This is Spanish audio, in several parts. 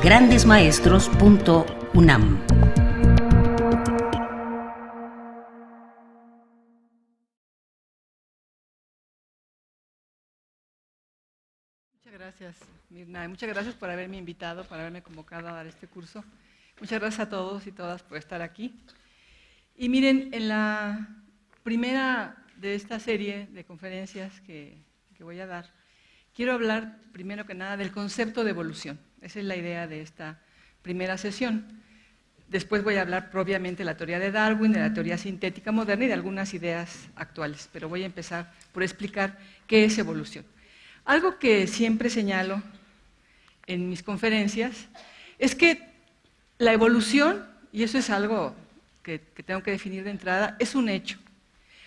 grandesmaestros.unam. Muchas gracias, Mirna. Muchas gracias por haberme invitado, por haberme convocado a dar este curso. Muchas gracias a todos y todas por estar aquí. Y miren, en la primera de esta serie de conferencias que voy a dar, quiero hablar primero que nada del concepto de evolución. Esa es la idea de esta primera sesión. Después voy a hablar propiamente de la teoría de Darwin, de la teoría sintética moderna y de algunas ideas actuales. Pero voy a empezar por explicar qué es evolución. Algo que siempre señalo en mis conferencias es que la evolución, y eso es algo que tengo que definir de entrada, es un hecho.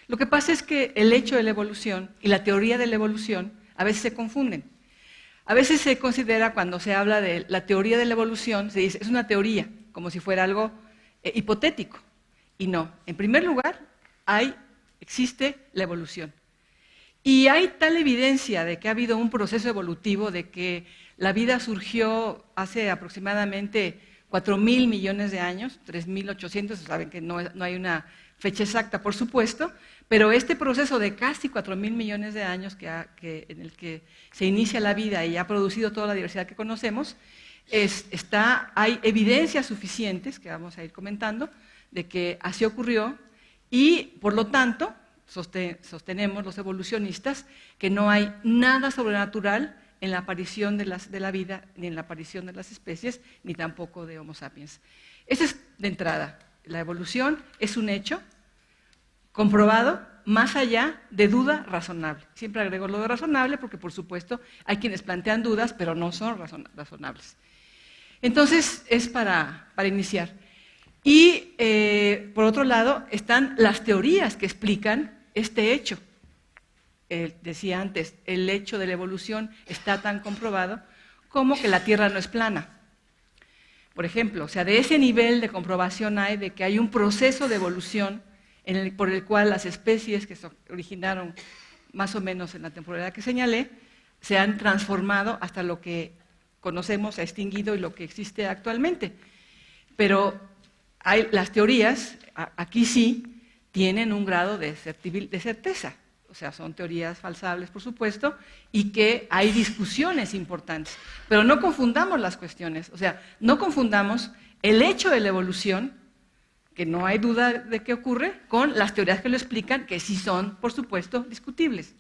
Lo que pasa es que el hecho de la evolución y la teoría de la evolución a veces se confunden. A veces se considera, cuando se habla de la teoría de la evolución, se dice, es una teoría, como si fuera algo hipotético. Y no, en primer lugar, existe la evolución. Y hay tal evidencia de que ha habido un proceso evolutivo, de que la vida surgió hace aproximadamente 4.000 millones de años, 3.800, saben que no hay una fecha exacta, por supuesto, pero este proceso de casi 4.000 millones de años en el que se inicia la vida y ha producido toda la diversidad que conocemos, hay evidencias suficientes, que vamos a ir comentando, de que así ocurrió y, por lo tanto, sostenemos los evolucionistas que no hay nada sobrenatural en la aparición de la vida, ni en la aparición de las especies, ni tampoco de Homo sapiens. Eso es de entrada. La evolución es un hecho comprobado más allá de duda razonable. Siempre agrego lo de razonable porque, por supuesto, hay quienes plantean dudas, pero no son razonables. Entonces, es para iniciar. Y, por otro lado, están las teorías que explican este hecho. Decía antes, el hecho de la evolución está tan comprobado como que la Tierra no es plana. Por ejemplo, o sea, de ese nivel de comprobación hay de que hay un proceso de evolución por el cual las especies que se originaron más o menos en la temporalidad que señalé, se han transformado hasta lo que conocemos, se ha extinguido y lo que existe actualmente. Pero las teorías, aquí sí, tienen un grado de certeza. O sea, son teorías falsables, por supuesto, y que hay discusiones importantes. Pero no confundamos las cuestiones. O sea, no confundamos el hecho de la evolución, que no hay duda de que ocurre, con las teorías que lo explican, que sí son, por supuesto, discutibles.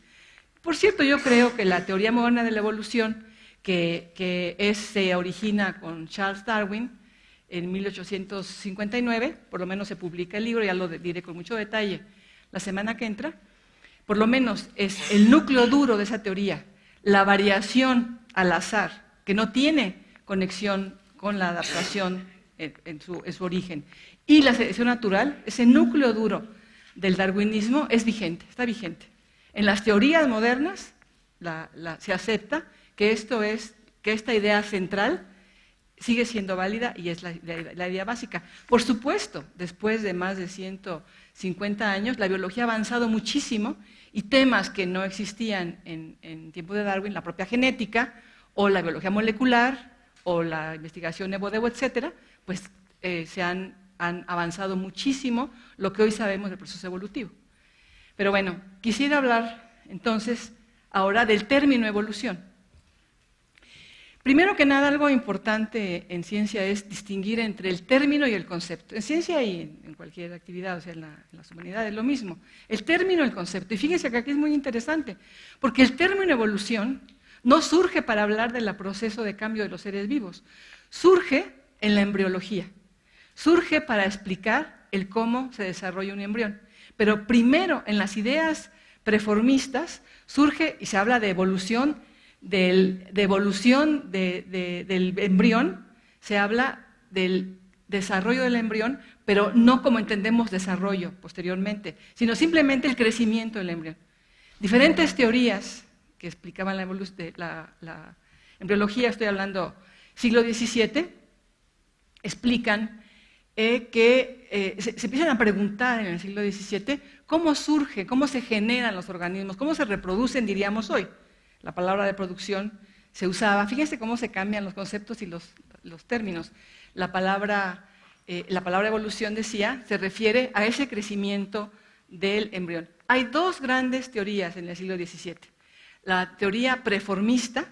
Por cierto, yo creo que la teoría moderna de la evolución, que se origina con Charles Darwin en 1859, por lo menos se publica el libro, ya lo diré con mucho detalle la semana que entra, por lo menos es el núcleo duro de esa teoría, la variación al azar, que no tiene conexión con la adaptación en su origen. Y la selección natural, ese núcleo duro del darwinismo, es vigente, está vigente. En las teorías modernas se acepta que esta idea central sigue siendo válida y es la idea básica. Por supuesto, después de más de 150 años, la biología ha avanzado muchísimo y temas que no existían en tiempo de Darwin, la propia genética o la biología molecular o la investigación evo-devo, etcétera, pues se han avanzado muchísimo lo que hoy sabemos del proceso evolutivo. Pero bueno, quisiera hablar entonces ahora del término evolución. Primero que nada, algo importante en ciencia es distinguir entre el término y el concepto. En ciencia y en cualquier actividad, o sea, en las humanidades, es lo mismo. El término y el concepto. Y fíjense que aquí es muy interesante, porque el término evolución no surge para hablar del proceso de cambio de los seres vivos, surge en la embriología, surge para explicar el cómo se desarrolla un embrión. Pero primero, en las ideas preformistas, surge y se habla de evolución, del embrión, se habla del desarrollo del embrión, pero no como entendemos desarrollo posteriormente, sino simplemente el crecimiento del embrión. Diferentes teorías que explicaban la embriología, estoy hablando siglo XVII, explican que se empiezan a preguntar en el siglo XVII cómo surge, cómo se generan los organismos, cómo se reproducen, diríamos hoy. La palabra de producción se usaba, fíjense cómo se cambian los conceptos y los términos. La palabra evolución, decía, se refiere a ese crecimiento del embrión. Hay dos grandes teorías en el siglo XVII. La teoría preformista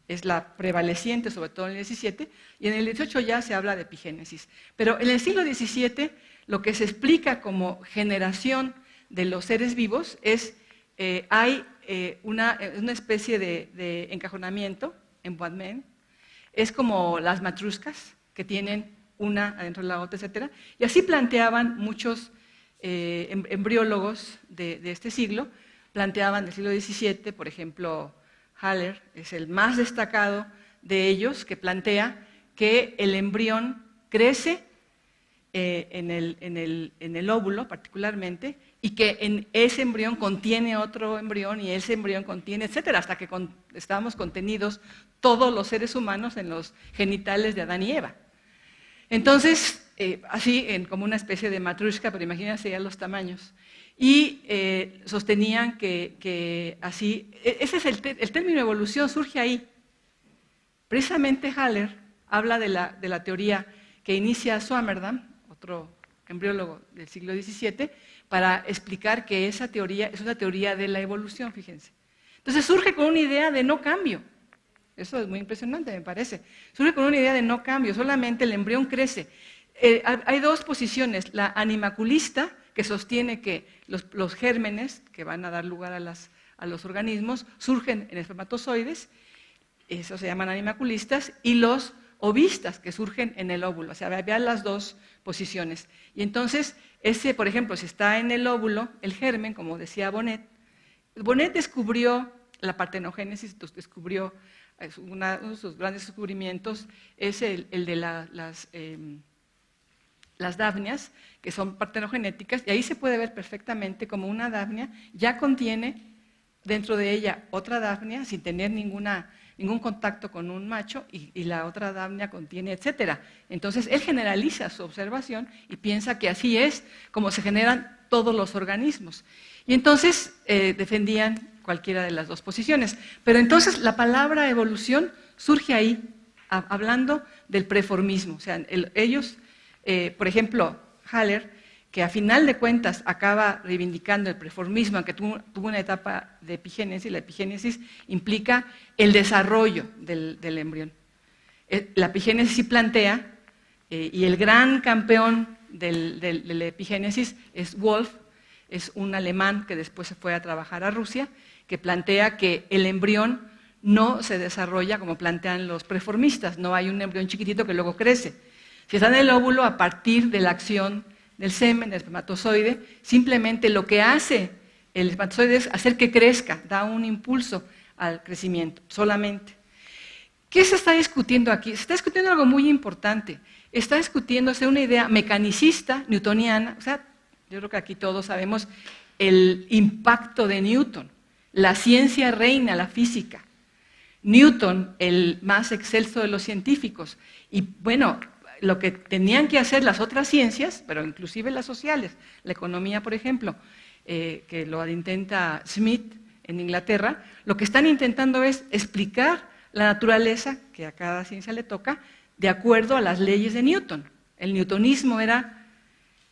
es la prevaleciente, sobre todo en el XVII, y en el XVIII ya se habla de epigénesis. Pero en el siglo XVII lo que se explica como generación de los seres vivos es, hay una especie de encajonamiento, emboîtement, es como las matruscas, que tienen una adentro de la otra, etc. Y así planteaban muchos embriólogos de este siglo, planteaban del siglo XVII, por ejemplo, Haller es el más destacado de ellos, que plantea que el embrión crece en el óvulo particularmente, y que en ese embrión contiene otro embrión, y ese embrión contiene, etcétera, hasta que estamos contenidos todos los seres humanos en los genitales de Adán y Eva. Entonces, así como una especie de matrushka, pero imagínense ya los tamaños. Y sostenían que así, ese es el término evolución, surge ahí. Precisamente Haller habla de la teoría que inicia Swammerdam, otro embriólogo del siglo XVII, para explicar que esa teoría es una teoría de la evolución, fíjense. Entonces surge con una idea de no cambio. Eso es muy impresionante, me parece. Surge con una idea de no cambio, solamente el embrión crece. Hay dos posiciones, la animaculista, que sostiene que los gérmenes que van a dar lugar a los organismos surgen en espermatozoides, eso se llaman animaculistas, y los ovistas, que surgen en el óvulo. O sea, vean las dos posiciones. Y entonces, por ejemplo, si está en el óvulo, el germen, como decía Bonnet descubrió la partenogénesis, descubrió uno de sus grandes descubrimientos, es el de las dafnias, que son partenogenéticas, y ahí se puede ver perfectamente como una dafnia ya contiene dentro de ella otra dafnia sin tener ningún contacto con un macho, y la otra dafnia contiene, etcétera. Entonces él generaliza su observación y piensa que así es como se generan todos los organismos. Y entonces defendían cualquiera de las dos posiciones. Pero entonces la palabra evolución surge ahí, hablando del preformismo. O sea, ellos, por ejemplo, Haller, que a final de cuentas acaba reivindicando el preformismo, aunque tuvo una etapa de epigénesis. La epigénesis implica el desarrollo del embrión. La epigénesis sí plantea, y el gran campeón de la epigénesis es Wolf, es un alemán que después se fue a trabajar a Rusia, que plantea que el embrión no se desarrolla como plantean los preformistas, no hay un embrión chiquitito que luego crece. Si está en el óvulo, a partir de la acción del semen, del espermatozoide, simplemente lo que hace el espermatozoide es hacer que crezca, da un impulso al crecimiento, solamente. ¿Qué se está discutiendo aquí? Se está discutiendo algo muy importante. Está discutiéndose una idea mecanicista, newtoniana. O sea, yo creo que aquí todos sabemos el impacto de Newton. La ciencia reina, la física. Newton, el más excelso de los científicos. Y bueno, lo que tenían que hacer las otras ciencias, pero inclusive las sociales, la economía, por ejemplo, que lo intenta Smith en Inglaterra, lo que están intentando es explicar la naturaleza, que a cada ciencia le toca, de acuerdo a las leyes de Newton. El newtonismo era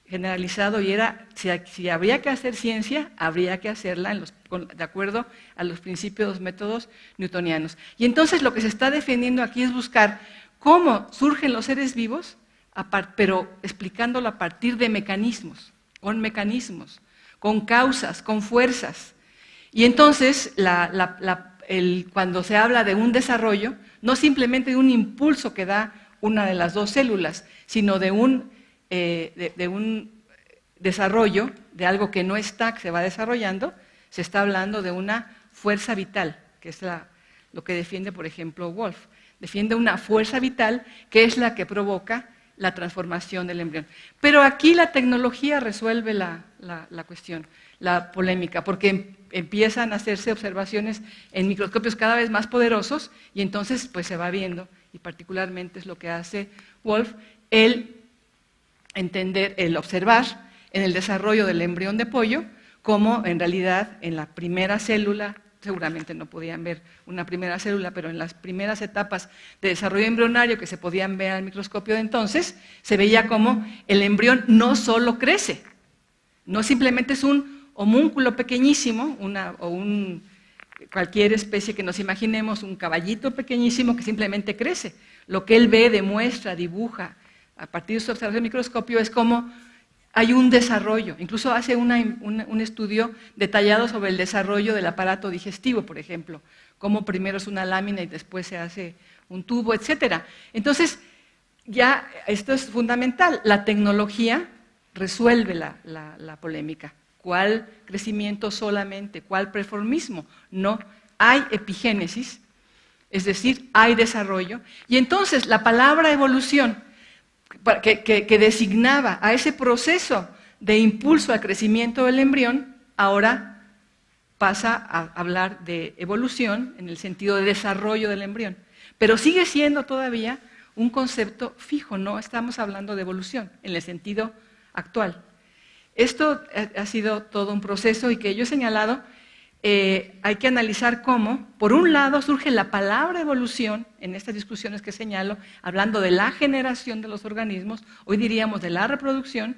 generalizado y era, si habría que hacer ciencia, habría que hacerla de acuerdo a los principios, métodos newtonianos. Y entonces lo que se está defendiendo aquí es buscar cómo surgen los seres vivos, pero explicándolo a partir de mecanismos, con causas, con fuerzas. Y entonces, cuando se habla de un desarrollo, no simplemente de un impulso que da una de las dos células, sino de un desarrollo, de algo que no está, que se va desarrollando, se está hablando de una fuerza vital, que es lo que defiende, por ejemplo, Wolf. Defiende una fuerza vital que es la que provoca la transformación del embrión. Pero aquí la tecnología resuelve la cuestión, la polémica, porque empiezan a hacerse observaciones en microscopios cada vez más poderosos y entonces pues se va viendo, y particularmente es lo que hace Wolf, el observar en el desarrollo del embrión de pollo cómo en realidad en la primera célula seguramente no podían ver una primera célula, pero en las primeras etapas de desarrollo embrionario que se podían ver al microscopio de entonces, se veía cómo el embrión no solo crece, no simplemente es un homúnculo pequeñísimo, cualquier especie que nos imaginemos, un caballito pequeñísimo que simplemente crece. Lo que él ve, demuestra, dibuja, a partir de su observación del microscopio, es como hay un desarrollo. Incluso hace un estudio detallado sobre el desarrollo del aparato digestivo, por ejemplo, cómo primero es una lámina y después se hace un tubo, etc. Entonces, ya esto es fundamental. La tecnología resuelve la polémica. ¿Cuál crecimiento solamente? ¿Cuál preformismo? No, hay epigénesis, es decir, hay desarrollo. Y entonces la palabra evolución, que designaba a ese proceso de impulso al crecimiento del embrión, ahora pasa a hablar de evolución en el sentido de desarrollo del embrión. Pero sigue siendo todavía un concepto fijo, no estamos hablando de evolución en el sentido actual. Esto ha sido todo un proceso y que yo he señalado, hay que analizar cómo, por un lado, surge la palabra evolución en estas discusiones que señalo, hablando de la generación de los organismos, hoy diríamos de la reproducción,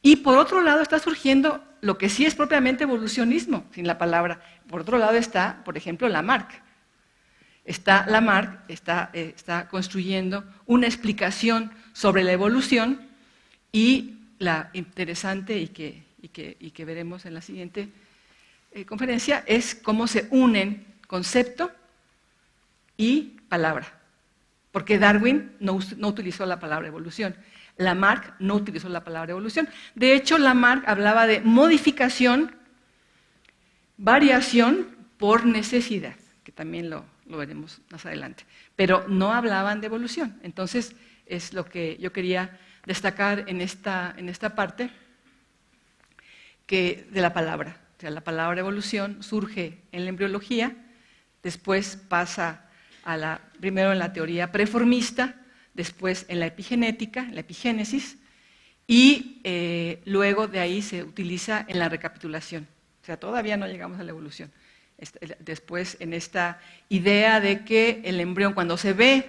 y por otro lado está surgiendo lo que sí es propiamente evolucionismo, sin la palabra. Por otro lado está, por ejemplo, Lamarck. Lamarck está construyendo una explicación sobre la evolución y la interesante y que veremos en la siguiente conferencia es cómo se unen concepto y palabra. Porque Darwin no utilizó la palabra evolución, Lamarck no utilizó la palabra evolución. De hecho, Lamarck hablaba de modificación, variación por necesidad, que también lo veremos más adelante. Pero no hablaban de evolución. Entonces, es lo que yo quería destacar en esta parte de la palabra. O sea, la palabra evolución surge en la embriología, después pasa primero en la teoría preformista, después en la epigenética, en la epigénesis, y luego de ahí se utiliza en la recapitulación. O sea, todavía no llegamos a la evolución. Después en esta idea de que el embrión, cuando se ve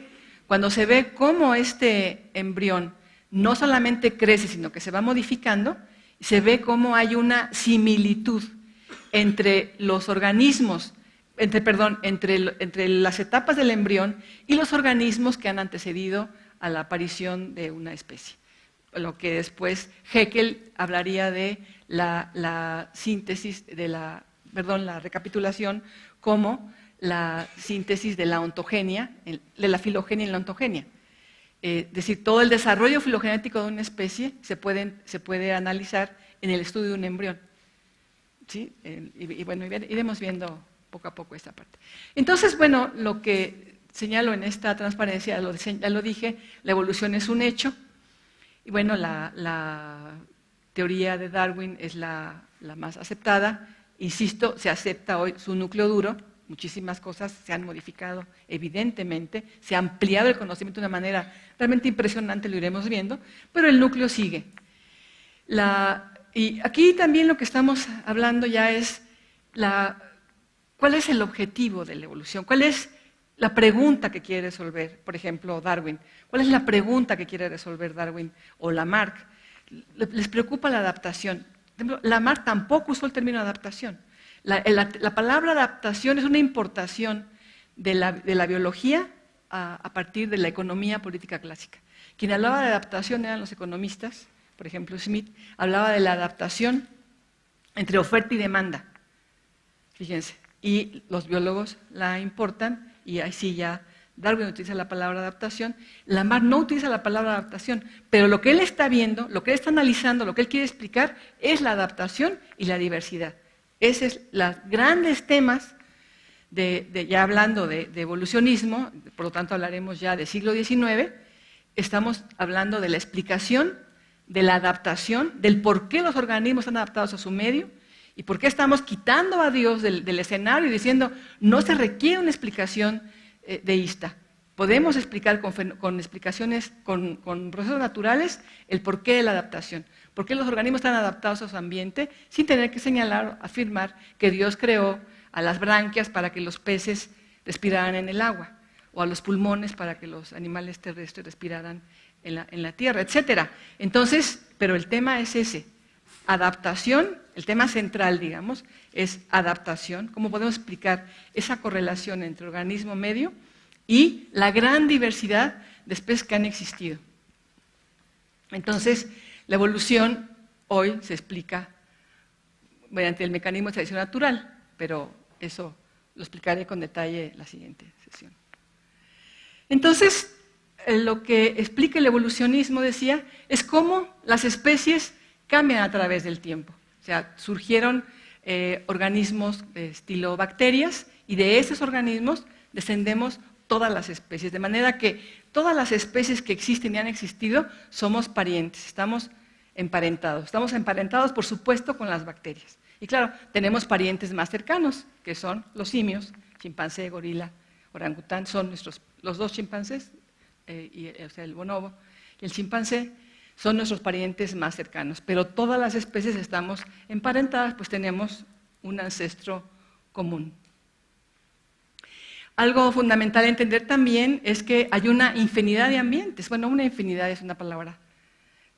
cómo este embrión no solamente crece, sino que se va modificando, se ve cómo hay una similitud entre los organismos, entre las etapas del embrión y los organismos que han antecedido a la aparición de una especie. Lo que después Haeckel hablaría de la síntesis la recapitulación como la síntesis de la ontogenia, de la filogenia y la ontogenia. Es decir, todo el desarrollo filogenético de una especie se puede analizar en el estudio de un embrión. ¿Sí? Y bueno, iremos viendo poco a poco esta parte. Entonces, bueno, lo que señalo en esta transparencia, ya lo dije, la evolución es un hecho, y bueno, la teoría de Darwin es la más aceptada. Insisto, se acepta hoy su núcleo duro, muchísimas cosas se han modificado, evidentemente, se ha ampliado el conocimiento de una manera realmente impresionante, lo iremos viendo, pero el núcleo sigue. Y aquí también lo que estamos hablando ya es cuál es el objetivo de la evolución, cuál es la pregunta que quiere resolver, por ejemplo, Darwin. ¿Cuál es la pregunta que quiere resolver Darwin o Lamarck? Les preocupa la adaptación. Por ejemplo, Lamarck tampoco usó el término adaptación. La palabra adaptación es una importación de la biología a partir de la economía política clásica. Quien hablaba de adaptación eran los economistas, por ejemplo, Smith hablaba de la adaptación entre oferta y demanda. Fíjense, y los biólogos la importan, y ahí sí ya Darwin utiliza la palabra adaptación, Lamarck no utiliza la palabra adaptación, pero lo que él está viendo, lo que él está analizando, lo que él quiere explicar es la adaptación y la diversidad. Esos son los grandes temas, ya hablando de evolucionismo, por lo tanto hablaremos ya del siglo XIX, estamos hablando de la explicación, de la adaptación, del por qué los organismos están adaptados a su medio y por qué estamos quitando a Dios del escenario y diciendo no se requiere una explicación deísta. Podemos explicar con explicaciones, con procesos naturales, el porqué de la adaptación. Por qué los organismos están adaptados a su ambiente sin tener que señalar o afirmar que Dios creó a las branquias para que los peces respiraran en el agua, o a los pulmones para que los animales terrestres respiraran en la tierra, etc. Entonces, pero el tema es ese, adaptación, el tema central, digamos, es adaptación. ¿Cómo podemos explicar esa correlación entre organismo-medio y la gran diversidad de especies que han existido? Entonces, la evolución hoy se explica mediante el mecanismo de selección natural, pero eso lo explicaré con detalle en la siguiente sesión. Entonces, lo que explica el evolucionismo, decía, es cómo las especies cambian a través del tiempo. O sea, surgieron organismos de estilo bacterias y de esos organismos descendemos todas las especies, de manera que todas las especies que existen y han existido somos parientes, estamos emparentados. Estamos emparentados, por supuesto, con las bacterias. Y claro, tenemos parientes más cercanos, que son los simios, chimpancé, gorila, orangután, son los dos chimpancés, o sea, el bonobo y el chimpancé, son nuestros parientes más cercanos. Pero todas las especies estamos emparentadas, pues tenemos un ancestro común. Algo fundamental a entender también es que hay una infinidad de ambientes. Bueno, una infinidad es una palabra.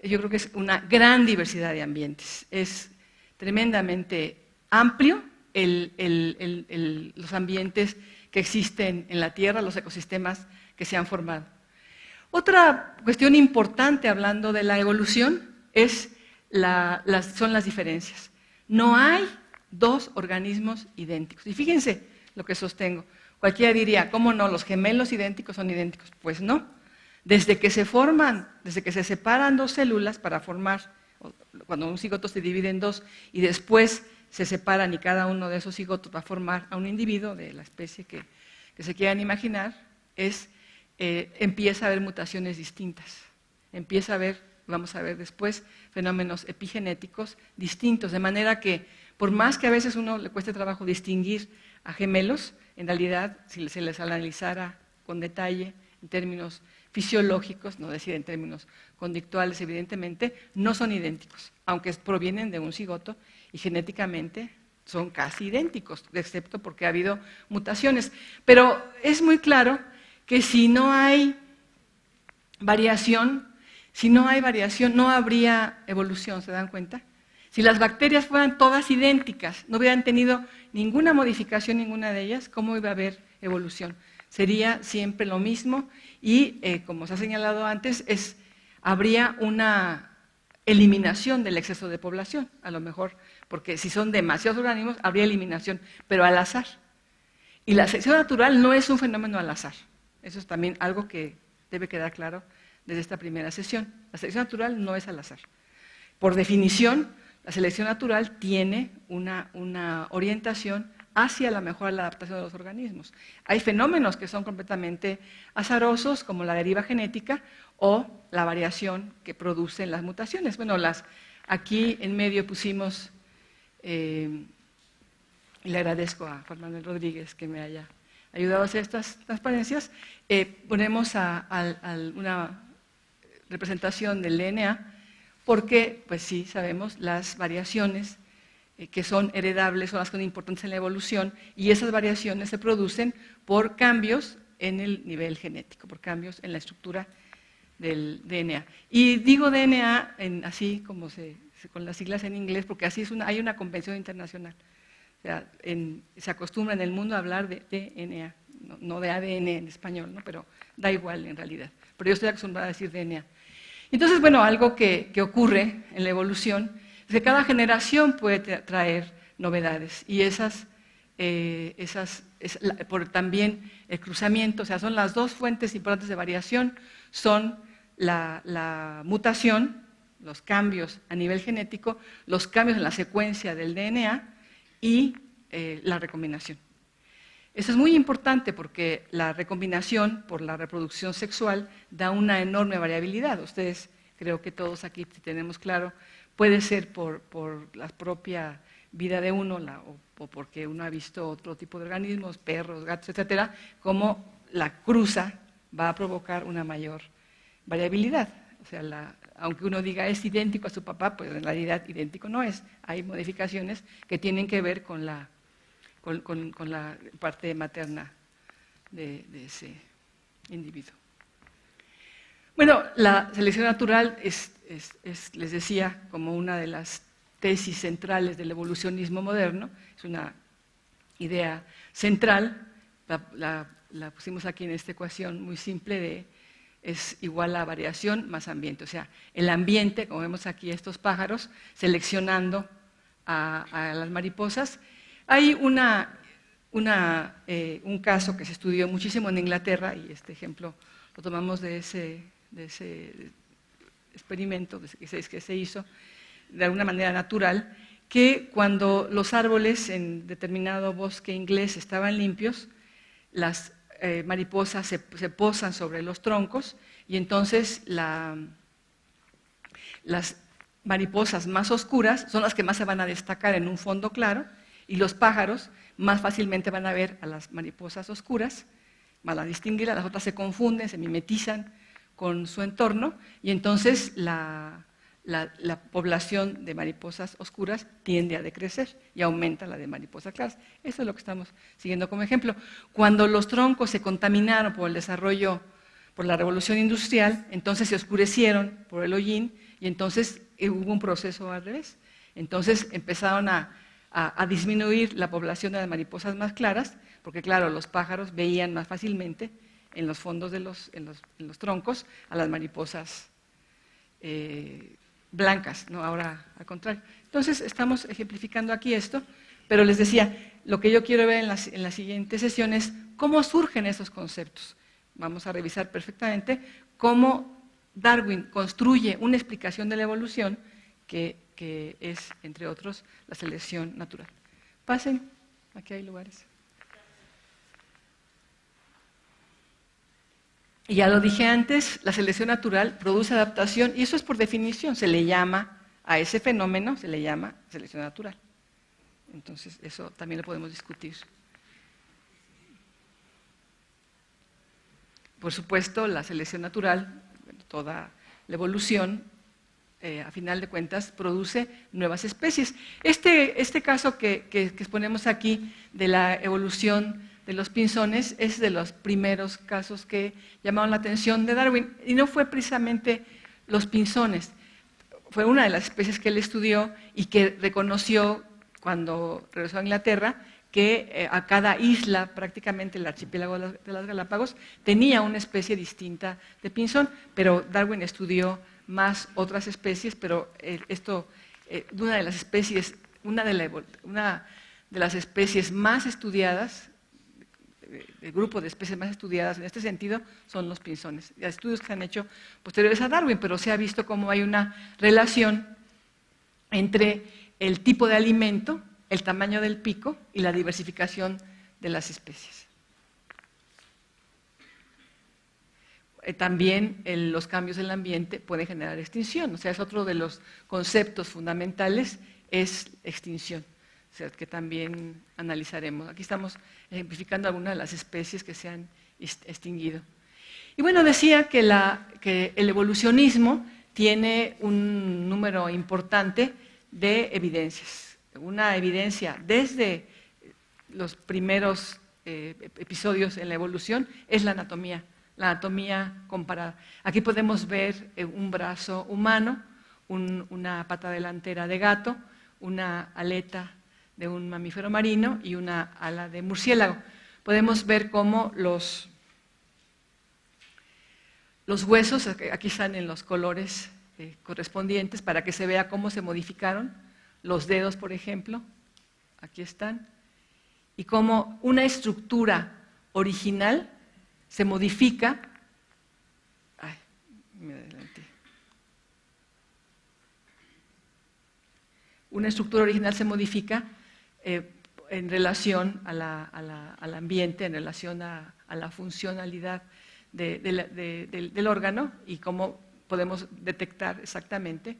Yo creo que es una gran diversidad de ambientes. Es tremendamente amplio los ambientes que existen en la Tierra, los ecosistemas que se han formado. Otra cuestión importante hablando de la evolución son las diferencias. No hay dos organismos idénticos. Y fíjense lo que sostengo. Cualquiera diría, ¿cómo no? ¿Los gemelos idénticos son idénticos? Pues no. Desde que se separan dos células para formar, cuando un cigoto se divide en dos y después se separan y cada uno de esos cigotos va a formar a un individuo de la especie que se quieran imaginar, empieza a haber mutaciones distintas. Empieza a haber, vamos a ver después, fenómenos epigenéticos distintos, de manera que por más que a veces uno le cueste trabajo distinguir a gemelos, en realidad, si se les analizara con detalle en términos fisiológicos, no decir en términos conductuales, evidentemente, no son idénticos, aunque provienen de un cigoto y genéticamente son casi idénticos, excepto porque ha habido mutaciones. Pero es muy claro que si no hay variación, no habría evolución, ¿se dan cuenta? Si las bacterias fueran todas idénticas, no hubieran tenido ninguna modificación, ninguna de ellas, ¿cómo iba a haber evolución? Sería siempre lo mismo y, como se ha señalado antes, habría una eliminación del exceso de población, a lo mejor, porque si son demasiados organismos, habría eliminación, pero al azar. Y la selección natural no es un fenómeno al azar. Eso es también algo que debe quedar claro desde esta primera sesión. La selección natural no es al azar. Por definición, la selección natural tiene una orientación hacia la mejora de la adaptación de los organismos. Hay fenómenos que son completamente azarosos, como la deriva genética o la variación que producen las mutaciones. Bueno, aquí en medio pusimos, y le agradezco a Juan Manuel Rodríguez que me haya ayudado a hacer estas transparencias, ponemos una representación del DNA, porque, pues sí, sabemos, las variaciones que son heredables son las que son importantes en la evolución y esas variaciones se producen por cambios en el nivel genético, por cambios en la estructura del DNA. Y digo DNA así como con las siglas en inglés, porque así hay una convención internacional. O sea, se acostumbra en el mundo a hablar de DNA, no de ADN en español, ¿no? Pero da igual en realidad. Pero yo estoy acostumbrada a decir DNA. Entonces, bueno, algo que ocurre en la evolución es que cada generación puede traer novedades y por también el cruzamiento, o sea, son las dos fuentes importantes de variación, son la mutación, los cambios a nivel genético, los cambios en la secuencia del DNA y la recombinación. Eso es muy importante porque la recombinación por la reproducción sexual da una enorme variabilidad. Ustedes, creo que todos aquí tenemos claro, puede ser por la propia vida de uno o porque uno ha visto otro tipo de organismos, perros, gatos, etcétera, como la cruza va a provocar una mayor variabilidad. O sea, aunque uno diga es idéntico a su papá, pues en realidad idéntico no es. Hay modificaciones que tienen que ver con la con la parte materna de ese individuo. Bueno, la selección natural es, les decía, como una de las tesis centrales del evolucionismo moderno, es una idea central, la pusimos aquí en esta ecuación muy simple de es igual a variación más ambiente, o sea, el ambiente, como vemos aquí estos pájaros, seleccionando a las mariposas. Hay un caso que se estudió muchísimo en Inglaterra, y este ejemplo lo tomamos de ese experimento que se hizo de alguna manera natural, que cuando los árboles en determinado bosque inglés estaban limpios, las mariposas se posan sobre los troncos y entonces las mariposas más oscuras son las que más se van a destacar en un fondo claro y los pájaros más fácilmente van a ver a las mariposas oscuras, van a distinguirlas, las otras se confunden, se mimetizan con su entorno y entonces la población de mariposas oscuras tiende a decrecer y aumenta la de mariposas claras. Eso es lo que estamos siguiendo como ejemplo. Cuando los troncos se contaminaron por el desarrollo, por la revolución industrial, entonces se oscurecieron por el hollín y entonces hubo un proceso al revés. Entonces empezaron a disminuir la población de las mariposas más claras, porque claro, los pájaros veían más fácilmente en los fondos de en los troncos a las mariposas blancas, ¿no? Ahora al contrario. Entonces estamos ejemplificando aquí esto, pero les decía, lo que yo quiero ver en la siguiente sesión es cómo surgen esos conceptos. Vamos a revisar perfectamente cómo Darwin construye una explicación de la evolución que es, entre otros, la selección natural. Pasen, aquí hay lugares. Y ya lo dije antes, la selección natural produce adaptación y eso es por definición, se le llama a ese fenómeno, se le llama selección natural. Entonces, eso también lo podemos discutir. Por supuesto, la selección natural, toda la evolución, a final de cuentas, produce nuevas especies. Este caso que exponemos aquí de la evolución de los pinzones es de los primeros casos que llamaron la atención de Darwin. Y no fue precisamente los pinzones, fue una de las especies que él estudió y que reconoció cuando regresó a Inglaterra que a cada isla, prácticamente el archipiélago de las Galápagos, tenía una especie distinta de pinzón, pero Darwin estudió más otras especies, pero una de las especies más estudiadas, el grupo de especies más estudiadas en este sentido son los pinzones. Hay estudios que se han hecho posteriores a Darwin, pero se ha visto cómo hay una relación entre el tipo de alimento, el tamaño del pico y la diversificación de las especies. También los cambios en el ambiente pueden generar extinción, o sea, es otro de los conceptos fundamentales, es extinción. O sea, que también analizaremos. Aquí estamos ejemplificando algunas de las especies que se han extinguido. Y bueno, decía que el evolucionismo tiene un número importante de evidencias. Una evidencia desde los primeros episodios en la evolución es la anatomía comparada. Aquí podemos ver un brazo humano, una pata delantera de gato, una aleta de un mamífero marino y una ala de murciélago. Podemos ver cómo los huesos, aquí están en los colores correspondientes para que se vea cómo se modificaron. Los dedos, por ejemplo, aquí están. Y cómo una estructura original se modifica. Ay, me adelanté. Una estructura original se modifica en relación al ambiente, en relación a la funcionalidad del órgano y cómo podemos detectar exactamente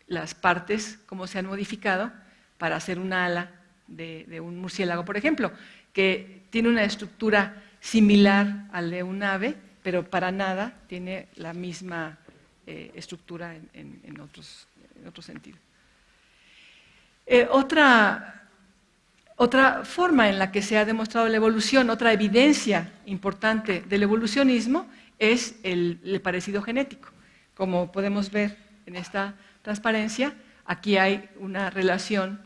las partes, cómo se han modificado para hacer una ala de un murciélago, por ejemplo, que tiene una estructura similar al de un ave, pero para nada tiene la misma estructura otro sentido. Otra forma en la que se ha demostrado la evolución, otra evidencia importante del evolucionismo, es el parecido genético. Como podemos ver en esta transparencia, aquí hay una relación.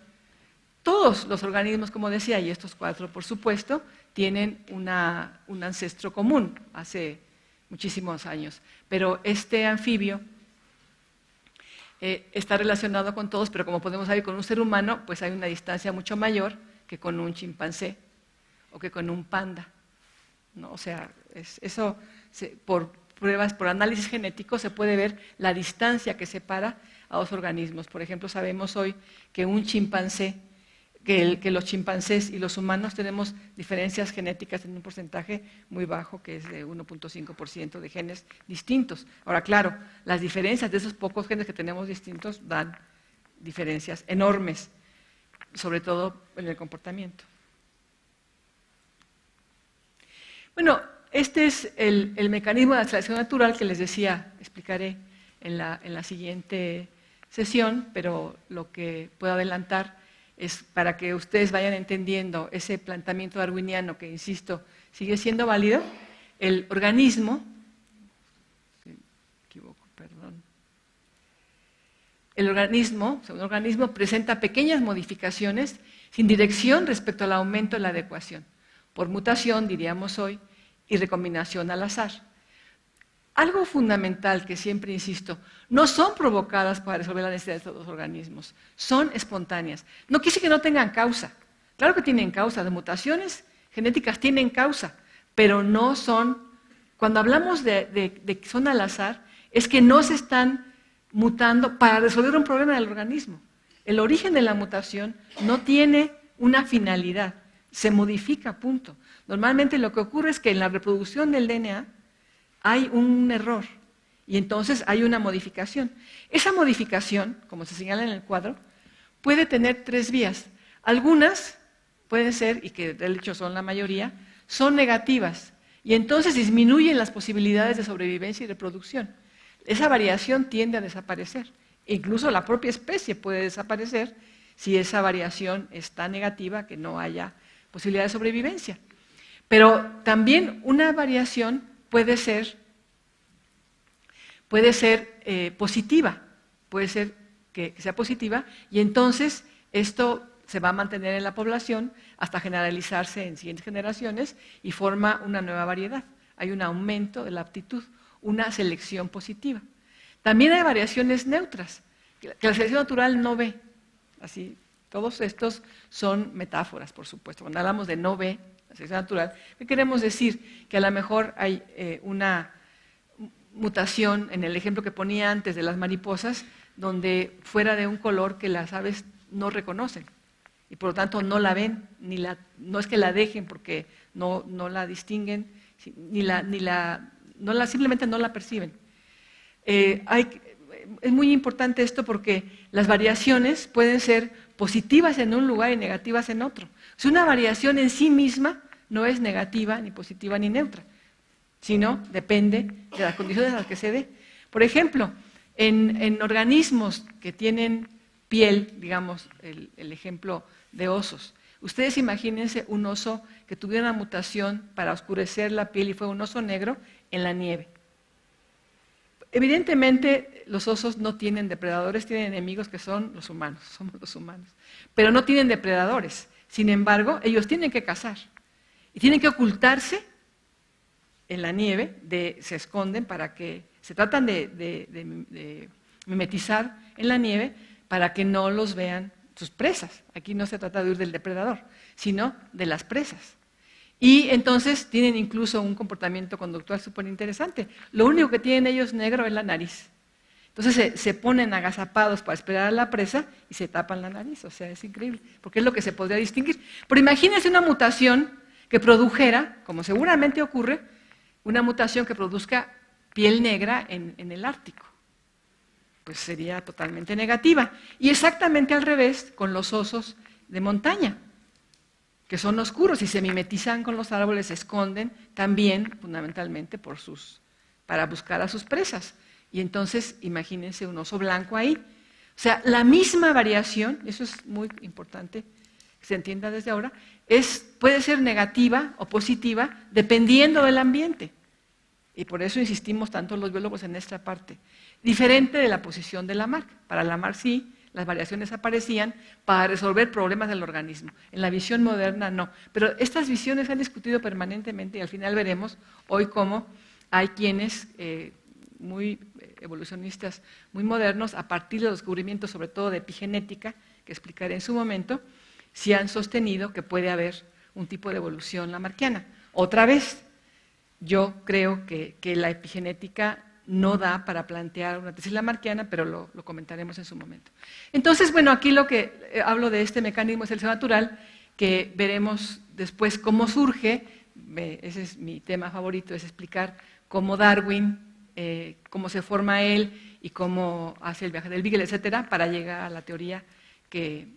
Todos los organismos, como decía, y estos 4 por supuesto, tienen un ancestro común hace muchísimos años. Pero este anfibio está relacionado con todos, pero como podemos ver con un ser humano, pues hay una distancia mucho mayor que con un chimpancé o que con un panda, ¿no? O sea, por pruebas, por análisis genético, se puede ver la distancia que separa a 2 organismos. Por ejemplo, sabemos hoy que un chimpancé, que los chimpancés y los humanos tenemos diferencias genéticas en un porcentaje muy bajo, que es de 1.5% de genes distintos. Ahora, claro, las diferencias de esos pocos genes que tenemos distintos dan diferencias enormes, sobre todo en el comportamiento. Bueno, este es el mecanismo de la selección natural que les decía, explicaré en la siguiente sesión, pero lo que puedo adelantar es para que ustedes vayan entendiendo ese planteamiento darwiniano que, insisto, sigue siendo válido. El organismo, el organismo presenta pequeñas modificaciones sin dirección respecto al aumento de la adecuación, por mutación, diríamos hoy, y recombinación al azar. Algo fundamental que siempre insisto, no son provocadas para resolver las necesidades de los organismos, son espontáneas. No quiere decir que no tengan causa, claro que tienen causa, las mutaciones genéticas tienen causa, pero no son, cuando hablamos de que son al azar, es que no se están mutando para resolver un problema del organismo. El origen de la mutación no tiene una finalidad, se modifica, punto. Normalmente lo que ocurre es que en la reproducción del DNA hay un error y entonces hay una modificación. Esa modificación, como se señala en el cuadro, puede tener 3 vías. Algunas pueden ser, y que de hecho son la mayoría, son negativas y entonces disminuyen las posibilidades de sobrevivencia y reproducción. Esa variación tiende a desaparecer. Incluso la propia especie puede desaparecer si esa variación está negativa, que no haya posibilidad de sobrevivencia. Pero también una variación puede ser positiva, puede ser que sea positiva, y entonces esto se va a mantener en la población hasta generalizarse en siguientes generaciones y forma una nueva variedad. Hay un aumento de la aptitud, una selección positiva. También hay variaciones neutras, que la selección natural no ve. Así, todos estos son metáforas, por supuesto. Cuando hablamos de no ve, la selección natural, ¿qué queremos decir? Que a lo mejor hay una mutación, en el ejemplo que ponía antes de las mariposas, donde fuera de un color que las aves no reconocen y por lo tanto no la ven, no es que la dejen porque no la distinguen, simplemente no la perciben. Es muy importante esto porque las variaciones pueden ser positivas en un lugar y negativas en otro. Si una variación en sí misma no es negativa, ni positiva, ni neutra, sino depende de las condiciones a las que se dé. Por ejemplo, en organismos que tienen piel, digamos, el ejemplo de osos, ustedes imagínense un oso que tuviera una mutación para oscurecer la piel y fue un oso negro en la nieve. Evidentemente, los osos no tienen depredadores, tienen enemigos que son los humanos, somos los humanos, pero no tienen depredadores. Sin embargo, ellos tienen que cazar y tienen que ocultarse en la nieve, se esconden se tratan de mimetizar en la nieve para que no los vean sus presas. Aquí no se trata de huir del depredador, sino de las presas. Y entonces tienen incluso un comportamiento conductual súper interesante. Lo único que tienen ellos negro es la nariz. Entonces se ponen agazapados para esperar a la presa y se tapan la nariz. O sea, es increíble, porque es lo que se podría distinguir. Pero imagínense una mutación que produjera, como seguramente ocurre, una mutación que produzca piel negra en el Ártico. Pues sería totalmente negativa. Y exactamente al revés con los osos de montaña, que son oscuros y se mimetizan con los árboles, se esconden también fundamentalmente para buscar a sus presas. Y entonces imagínense un oso blanco ahí. O sea, la misma variación, eso es muy importante, que se entienda desde ahora, puede ser negativa o positiva dependiendo del ambiente. Y por eso insistimos tanto los biólogos en esta parte. Diferente de la posición de Lamarck. Para Lamarck sí, las variaciones aparecían para resolver problemas del organismo. En la visión moderna no. Pero estas visiones se han discutido permanentemente y al final veremos hoy cómo hay quienes muy evolucionistas, muy modernos, a partir de los descubrimientos sobre todo de epigenética, que explicaré en su momento, sí han sostenido que puede haber un tipo de evolución lamarckiana. Otra vez, yo creo que la epigenética no da para plantear una tesis lamarckiana, pero lo comentaremos en su momento. Entonces, bueno, aquí lo que hablo de este mecanismo de selección natural, que veremos después cómo surge, ese es mi tema favorito, es explicar cómo Darwin, cómo se forma él y cómo hace el viaje del Beagle, etcétera, para llegar a la teoría que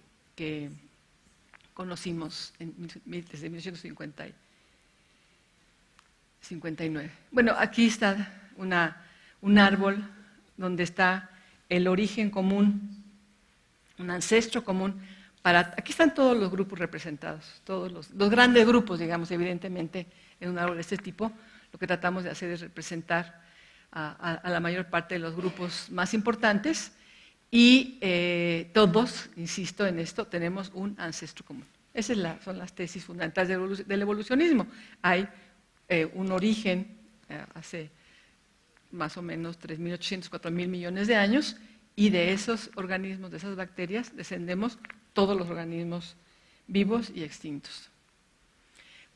conocimos desde 1959. Bueno, aquí está un árbol donde está el origen común, un ancestro común. Aquí están todos los grupos representados, todos los grandes grupos, digamos, evidentemente, en un árbol de este tipo. Lo que tratamos de hacer es representar a la mayor parte de los grupos más importantes y todos, insisto en esto, tenemos un ancestro común. Esas son las tesis fundamentales del evolucionismo. Hay un origen hace más o menos 3.800, 4.000 millones de años y de esos organismos, de esas bacterias, descendemos todos los organismos vivos y extintos.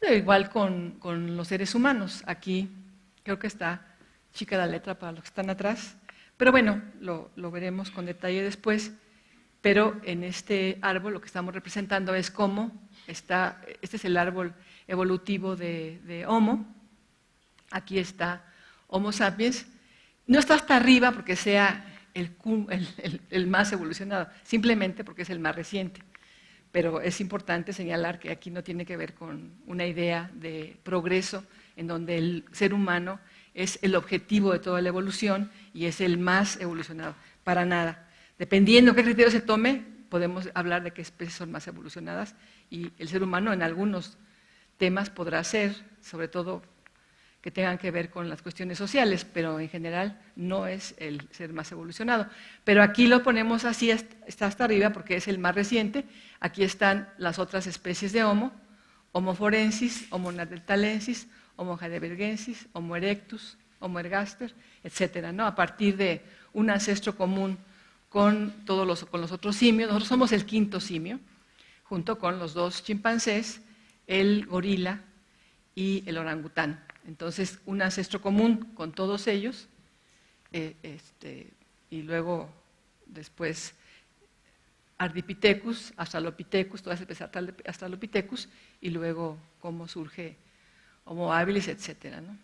Pero igual con los seres humanos. Aquí creo que está chica la letra para los que están atrás, pero bueno, lo veremos con detalle después. Pero en este árbol lo que estamos representando es cómo este es el árbol evolutivo de Homo. Aquí está Homo sapiens. No está hasta arriba porque sea el más evolucionado, simplemente porque es el más reciente. Pero es importante señalar que aquí no tiene que ver con una idea de progreso en donde el ser humano es el objetivo de toda la evolución y es el más evolucionado, para nada. Dependiendo qué criterio se tome, podemos hablar de qué especies son más evolucionadas y el ser humano en algunos temas podrá ser, sobre todo que tengan que ver con las cuestiones sociales, pero en general no es el ser más evolucionado. Pero aquí lo ponemos así, está hasta arriba porque es el más reciente. Aquí están las otras especies de Homo, Homo forensis, Homo neanderthalensis, Homo heidelbergensis, Homo erectus, Homo ergaster, etcétera, ¿no? A partir de un ancestro común con los otros simios. Nosotros somos el quinto simio, junto con los dos chimpancés, el gorila y el orangután. Entonces, un ancestro común con todos ellos, y luego, después, Ardipithecus, Australopithecus, toda esa especie Australopithecus, y luego cómo surge Homo habilis, etcétera, ¿no?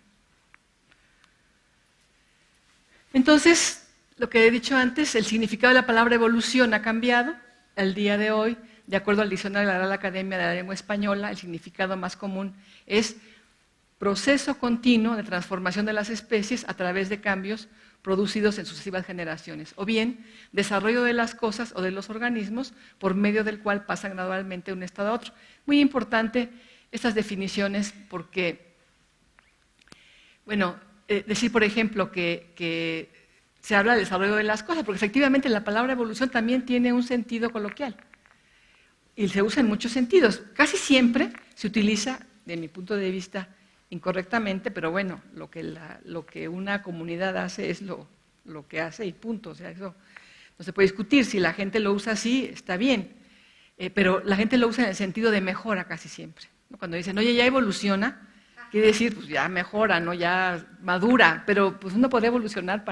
Entonces, lo que he dicho antes, el significado de la palabra evolución ha cambiado. Al día de hoy, de acuerdo al diccionario de la Real Academia de la Lengua Española, el significado más común es proceso continuo de transformación de las especies a través de cambios producidos en sucesivas generaciones, o bien desarrollo de las cosas o de los organismos por medio del cual pasan gradualmente de un estado a otro. Muy importante estas definiciones porque, bueno, decir por ejemplo que se habla del desarrollo de las cosas, porque efectivamente la palabra evolución también tiene un sentido coloquial y se usa en muchos sentidos. Casi siempre se utiliza, de mi punto de vista, incorrectamente, pero bueno, lo que una comunidad hace es lo que hace y punto. O sea, eso no se puede discutir. Si la gente lo usa así, está bien, pero la gente lo usa en el sentido de mejora casi siempre, ¿no? Cuando dicen, oye, ya evoluciona, quiere decir, pues ya mejora, ¿no? Ya madura, pero pues uno puede evolucionar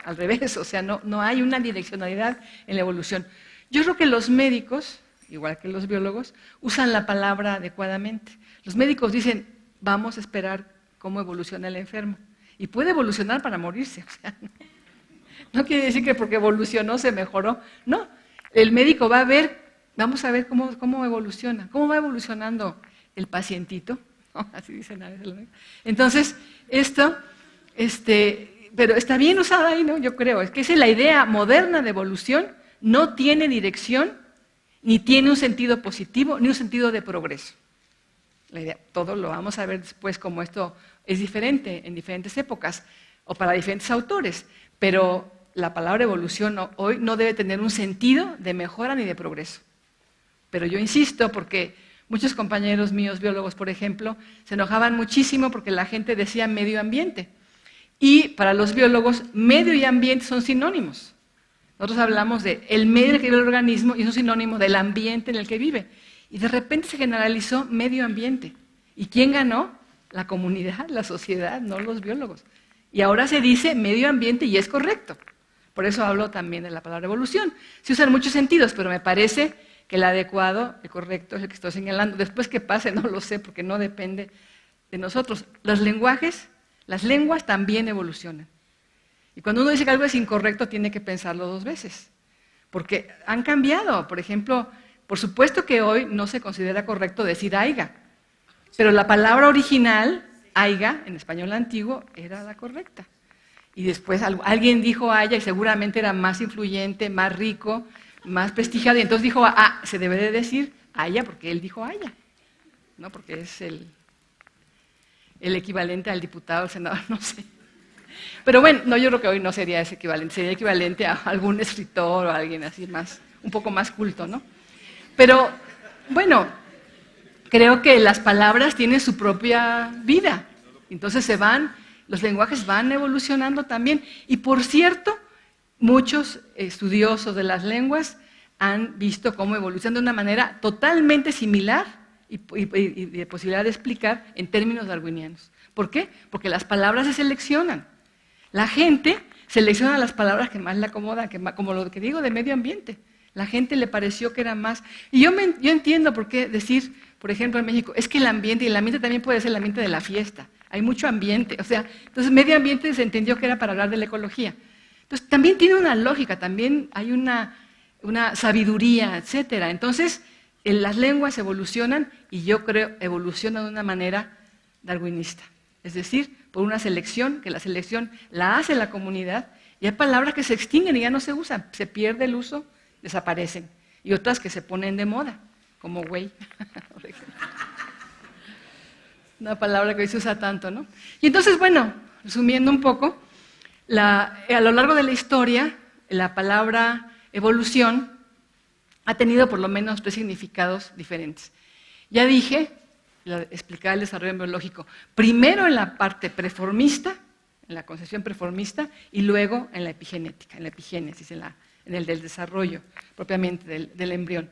al revés, o sea, no hay una direccionalidad en la evolución. Yo creo que los médicos, igual que los biólogos, usan la palabra adecuadamente. Los médicos dicen, vamos a esperar cómo evoluciona el enfermo. Y puede evolucionar para morirse. O sea, no quiere decir que porque evolucionó se mejoró. No, el médico va a ver, vamos a ver cómo evoluciona, cómo va evolucionando el pacientito. ¿No? Así dicen a veces los médicos. Entonces, pero está bien usada ahí, ¿no? Yo creo. Es que esa es la idea moderna de evolución, no tiene dirección ni tiene un sentido positivo ni un sentido de progreso. La idea, todo lo vamos a ver después como esto es diferente en diferentes épocas o para diferentes autores, pero la palabra evolución hoy no debe tener un sentido de mejora ni de progreso. Pero yo insisto porque muchos compañeros míos, biólogos por ejemplo, se enojaban muchísimo porque la gente decía medio ambiente. Y para los biólogos, medio y ambiente son sinónimos. Nosotros hablamos de el medio en el que vive el organismo y es un sinónimo del ambiente en el que vive. Y de repente se generalizó medio ambiente. ¿Y quién ganó? La comunidad, la sociedad, no los biólogos. Y ahora se dice medio ambiente y es correcto. Por eso hablo también de la palabra evolución. Se usan muchos sentidos, pero me parece que el adecuado, el correcto, es el que estoy señalando. Después que pase no lo sé, porque no depende de nosotros. Los lenguajes, las lenguas también evolucionan. Y cuando uno dice que algo es incorrecto, tiene que pensarlo dos veces. Porque han cambiado. Por ejemplo, por supuesto que hoy no se considera correcto decir aiga. Pero la palabra original, aiga, en español antiguo, era la correcta. Y después alguien dijo haya y seguramente era más influyente, más rico, más prestigiado. Y entonces dijo, se debe de decir haya porque él dijo haya. ¿No? Porque es el equivalente al diputado, al senador, no sé. Pero bueno, no, yo creo que hoy no sería ese equivalente, sería equivalente a algún escritor o a alguien así más, un poco más culto, ¿no? Pero bueno, creo que las palabras tienen su propia vida, entonces los lenguajes van evolucionando también. Y por cierto, muchos estudiosos de las lenguas han visto cómo evolucionan de una manera totalmente similar y de posibilidad de explicar en términos darwinianos. ¿Por qué? Porque las palabras se seleccionan. La gente selecciona las palabras que más le acomodan, como lo que digo de medio ambiente. La gente le pareció que era más. Y yo entiendo por qué decir, por ejemplo, en México, es que el ambiente, y el ambiente también puede ser el ambiente de la fiesta. Hay mucho ambiente. O sea, entonces medio ambiente se entendió que era para hablar de la ecología. Entonces también tiene una lógica, también hay una sabiduría, etcétera. Entonces, las lenguas evolucionan y yo creo evolucionan de una manera darwinista. Es decir, por una selección, que la selección la hace la comunidad, y hay palabras que se extinguen y ya no se usan, se pierde el uso, desaparecen, y otras que se ponen de moda, como güey, por ejemplo. Una palabra que hoy se usa tanto, ¿no? Y entonces, bueno, resumiendo un poco, a lo largo de la historia, la palabra evolución ha tenido por lo menos 3 significados diferentes. Ya dije, explicar el desarrollo biológico, primero en la parte preformista, en la concepción preformista, y luego en la epigenética, en la epigénesis, en el del desarrollo propiamente del embrión.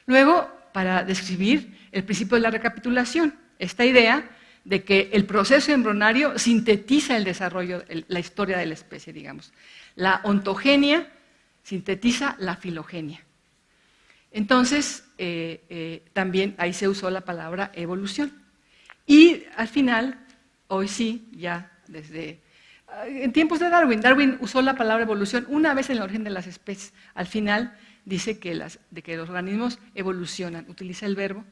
Luego, para describir el principio de la recapitulación, esta idea de que el proceso embrionario sintetiza el desarrollo, la historia de la especie, digamos. La ontogenia sintetiza la filogenia. Entonces, también ahí se usó la palabra evolución. Y al final, hoy sí, ya desde en tiempos de Darwin usó la palabra evolución una vez en el origen de las especies. Al final dice que los organismos evolucionan, utiliza el verbo,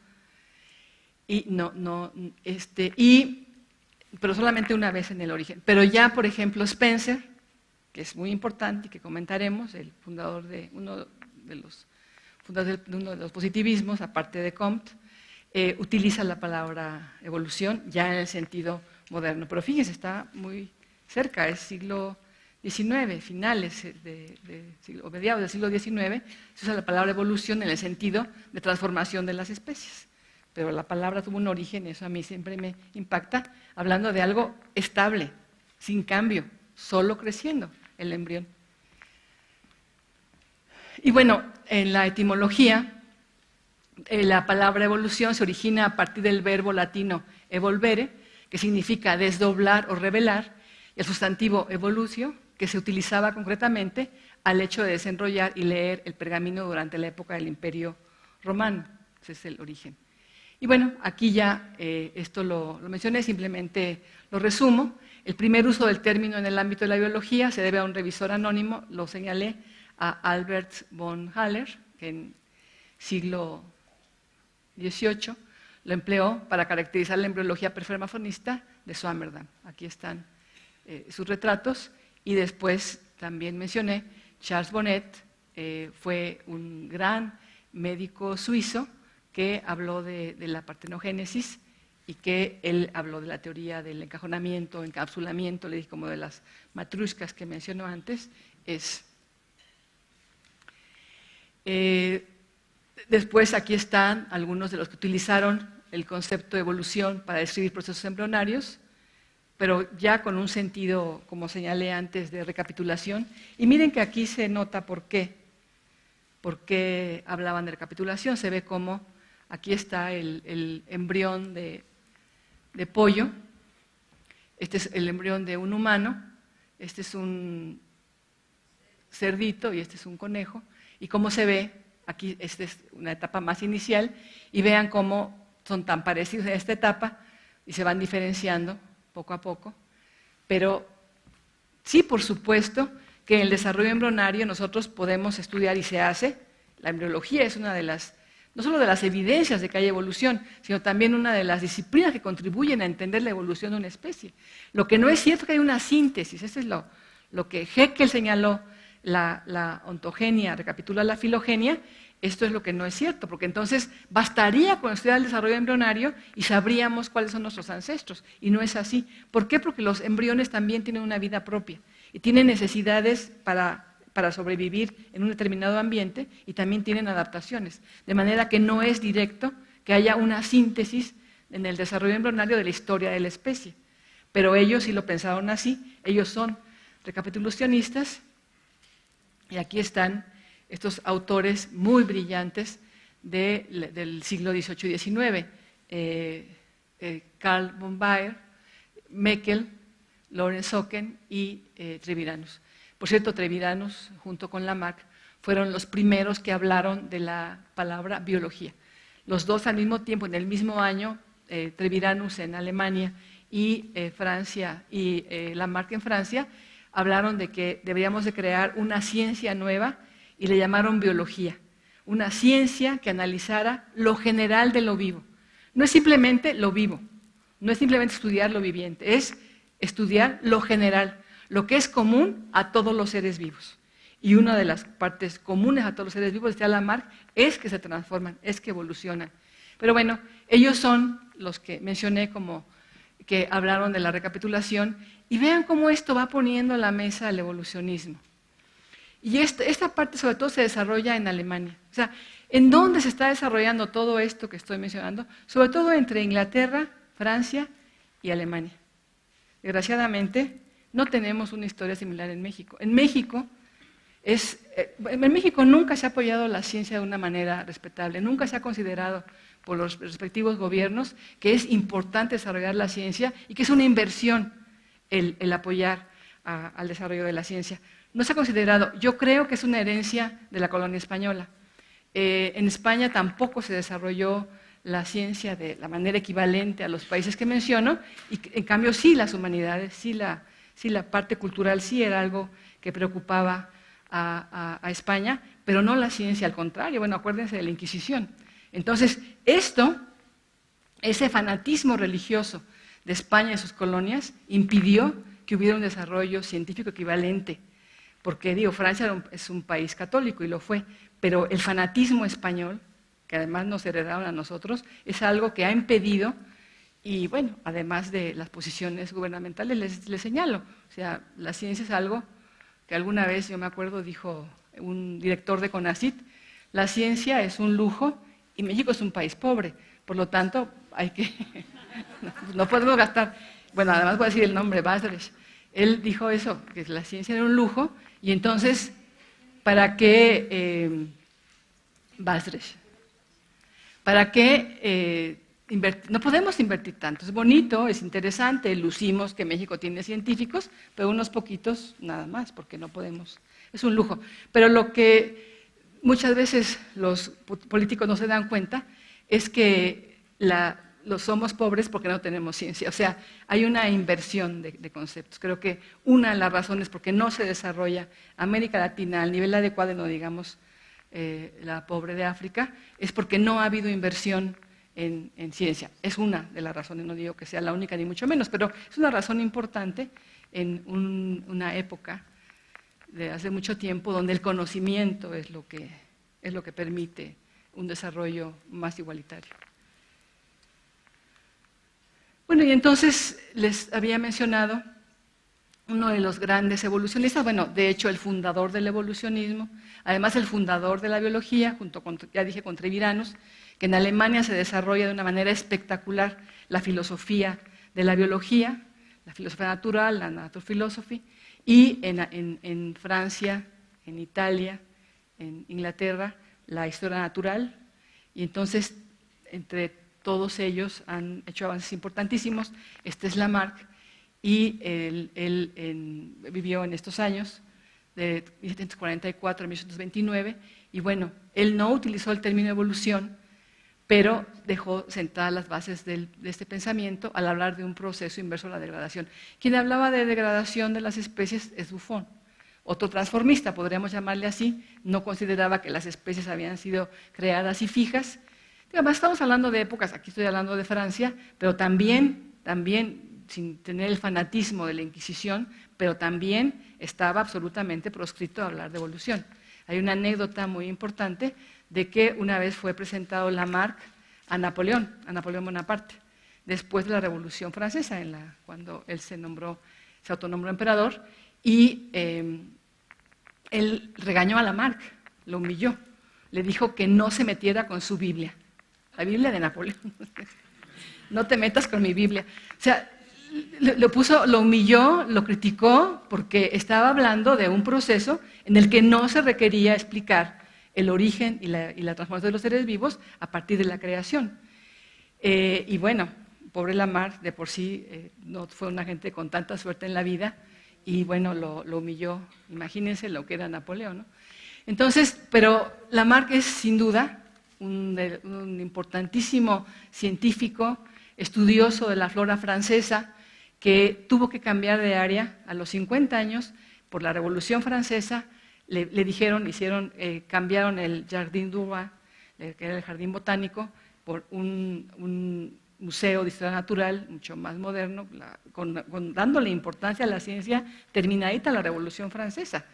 pero solamente una vez en el origen. Pero ya, por ejemplo, Spencer, que es muy importante y que comentaremos, el fundador de uno de los positivismos, aparte de Comte, utiliza la palabra evolución ya en el sentido moderno. Pero fíjense, está muy cerca, es siglo XIX, finales o mediados del siglo XIX, se usa la palabra evolución en el sentido de transformación de las especies. Pero la palabra tuvo un origen, eso a mí siempre me impacta, hablando de algo estable, sin cambio, solo creciendo el embrión. Y bueno, en la etimología, la palabra evolución se origina a partir del verbo latino evolvere, que significa desdoblar o revelar, y el sustantivo evolutio, que se utilizaba concretamente al hecho de desenrollar y leer el pergamino durante la época del Imperio Romano. Ese es el origen. Y bueno, aquí ya esto lo mencioné, simplemente lo resumo. El primer uso del término en el ámbito de la biología se debe a un revisor anónimo, lo señalé, a Albert von Haller, que en siglo XVIII lo empleó para caracterizar la embriología prefermafonista de Swammerdam. Aquí están sus retratos. Y después también mencioné, Charles Bonnet fue un gran médico suizo que habló de la partenogénesis y que él habló de la teoría del encajonamiento, encapsulamiento, le dije como de las matrushkas que mencionó antes, después aquí están algunos de los que utilizaron el concepto de evolución para describir procesos embrionarios, pero ya con un sentido, como señalé antes, de recapitulación. Y miren que aquí se nota por qué hablaban de recapitulación. Se ve como aquí está el embrión de pollo, este es el embrión de un humano, este es un cerdito y este es un conejo. Y cómo se ve, aquí esta es una etapa más inicial, y vean cómo son tan parecidos en esta etapa y se van diferenciando poco a poco. Pero sí, por supuesto, que en el desarrollo embrionario nosotros podemos estudiar y se hace. La embriología es una de las, no solo de las evidencias de que hay evolución, sino también una de las disciplinas que contribuyen a entender la evolución de una especie. Lo que no es cierto es que hay una síntesis, eso es lo que Haeckel señaló, la ontogenia recapitula la filogenia. Esto es lo que no es cierto, porque entonces bastaría con estudiar el desarrollo embrionario y sabríamos cuáles son nuestros ancestros, y no es así. ¿Por qué? Porque los embriones también tienen una vida propia y tienen necesidades para sobrevivir en un determinado ambiente y también tienen adaptaciones, de manera que no es directo que haya una síntesis en el desarrollo embrionario de la historia de la especie. Pero ellos sí lo pensaron así, ellos son recapitulacionistas, y aquí están estos autores muy brillantes del siglo XVIII y XIX, Carl von Baer, Meckel, Lorenz Oken y Treviranus. Por cierto, Treviranus, junto con Lamarck, fueron los primeros que hablaron de la palabra biología. Los dos al mismo tiempo, en el mismo año, Treviranus en Alemania y Francia, y Lamarck en Francia, hablaron de que deberíamos de crear una ciencia nueva y le llamaron biología, una ciencia que analizara lo general de lo vivo. No es simplemente lo vivo, no es simplemente estudiar lo viviente, es estudiar lo general, lo que es común a todos los seres vivos. Y una de las partes comunes a todos los seres vivos, decía Lamarck, es que se transforman, es que evolucionan. Pero bueno, ellos son los que mencioné como que hablaron de la recapitulación, y vean cómo esto va poniendo a la mesa el evolucionismo. Y esta parte sobre todo se desarrolla en Alemania. O sea, ¿en dónde se está desarrollando todo esto que estoy mencionando? Sobre todo entre Inglaterra, Francia y Alemania. Desgraciadamente, no tenemos una historia similar en México. En México nunca se ha apoyado la ciencia de una manera respetable, nunca se ha considerado por los respectivos gobiernos que es importante desarrollar la ciencia y que es una inversión el apoyar al desarrollo de la ciencia. No se ha considerado, yo creo que es una herencia de la colonia española. En España tampoco se desarrolló la ciencia de la manera equivalente a los países que menciono, y en cambio sí las humanidades, sí la parte cultural sí era algo que preocupaba a España, pero no la ciencia, al contrario. Bueno, acuérdense de la Inquisición. Entonces, ese fanatismo religioso de España y sus colonias impidió que hubiera un desarrollo científico equivalente, porque digo, Francia es un país católico y lo fue, pero el fanatismo español, que además nos heredaron a nosotros, es algo que ha impedido. Y bueno, además de las posiciones gubernamentales, les señalo, o sea, la ciencia es algo que alguna vez, yo me acuerdo, dijo un director de CONACYT, la ciencia es un lujo y México es un país pobre, por lo tanto, hay que, no podemos gastar. Bueno, además voy a decir el nombre, Bazdrech. Él dijo eso, que la ciencia era un lujo, y entonces, ¿para qué Bazdrech? ¿Para qué no podemos invertir tanto? Es bonito, es interesante, lucimos que México tiene científicos, pero unos poquitos nada más, porque no podemos, es un lujo. Pero lo que muchas veces los políticos no se dan cuenta es que los somos pobres porque no tenemos ciencia. O sea, hay una inversión de conceptos. Creo que una de las razones por qué no se desarrolla América Latina al nivel adecuado, no digamos la pobre de África, es porque no ha habido inversión en ciencia. Es una de las razones, no digo que sea la única ni mucho menos, pero es una razón importante en una época de hace mucho tiempo donde el conocimiento es lo que permite un desarrollo más igualitario. Bueno, y entonces les había mencionado uno de los grandes evolucionistas, bueno, de hecho el fundador del evolucionismo, además el fundador de la biología, junto con, ya dije, con Treviranus, que en Alemania se desarrolla de una manera espectacular la filosofía de la biología, la filosofía natural, la naturphilosophie, y en Francia, en Italia, en Inglaterra, la historia natural, y entonces entre todos ellos han hecho avances importantísimos. Este es Lamarck, y él vivió en estos años, de 1744 a 1829, y bueno, él no utilizó el término evolución, pero dejó sentadas las bases de este pensamiento al hablar de un proceso inverso a la degradación. Quien hablaba de degradación de las especies es Buffon, otro transformista, podríamos llamarle así, no consideraba que las especies habían sido creadas y fijas. Además, estamos hablando de épocas, aquí estoy hablando de Francia, pero también sin tener el fanatismo de la Inquisición, pero también estaba absolutamente proscrito a hablar de evolución. Hay una anécdota muy importante de que una vez fue presentado Lamarck a Napoleón Bonaparte, después de la Revolución Francesa, cuando él se autonombró emperador, y él regañó a Lamarck, lo humilló, le dijo que no se metiera con su Biblia, la Biblia de Napoleón. No te metas con mi Biblia. O sea, lo humilló, lo criticó, porque estaba hablando de un proceso en el que no se requería explicar el origen y la transformación de los seres vivos a partir de la creación. Y bueno, pobre Lamarck, de por sí no fue una gente con tanta suerte en la vida, y bueno, lo humilló. Imagínense lo que era Napoleón, ¿no? Entonces, pero Lamarck es sin duda un importantísimo científico, estudioso de la flora francesa, que tuvo que cambiar de área a los 50 años por la Revolución Francesa. Le dijeron, cambiaron el Jardin du Roi, que era el jardín botánico, por un museo de historia natural mucho más moderno, dándole importancia a la ciencia terminadita la Revolución Francesa.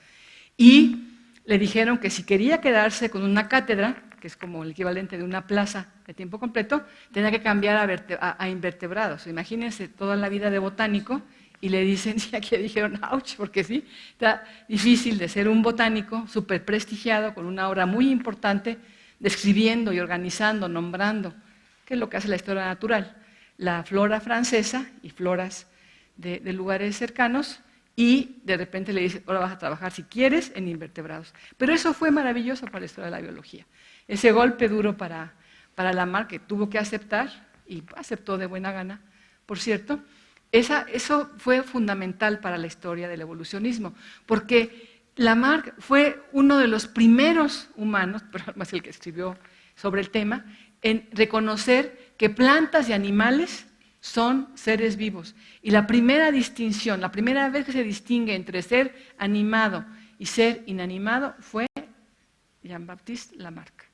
Y le dijeron que si quería quedarse con una cátedra, que es como el equivalente de una plaza de tiempo completo, tenía que cambiar a invertebrados. Imagínense toda la vida de botánico, y le dicen, y aquí dijeron, ouch, porque sí, está difícil de ser un botánico súper prestigiado, con una obra muy importante, describiendo y organizando, nombrando, que es lo que hace la historia natural, la flora francesa y floras de lugares cercanos, y de repente le dice, ahora vas a trabajar, si quieres, en invertebrados. Pero eso fue maravilloso para la historia de la biología. Ese golpe duro para Lamarck, que tuvo que aceptar, y aceptó de buena gana, por cierto, eso fue fundamental para la historia del evolucionismo, porque Lamarck fue uno de los primeros humanos, pero además el que escribió sobre el tema, en reconocer que plantas y animales son seres vivos. Y la primera distinción, la primera vez que se distingue entre ser animado y ser inanimado fue Jean-Baptiste Lamarck.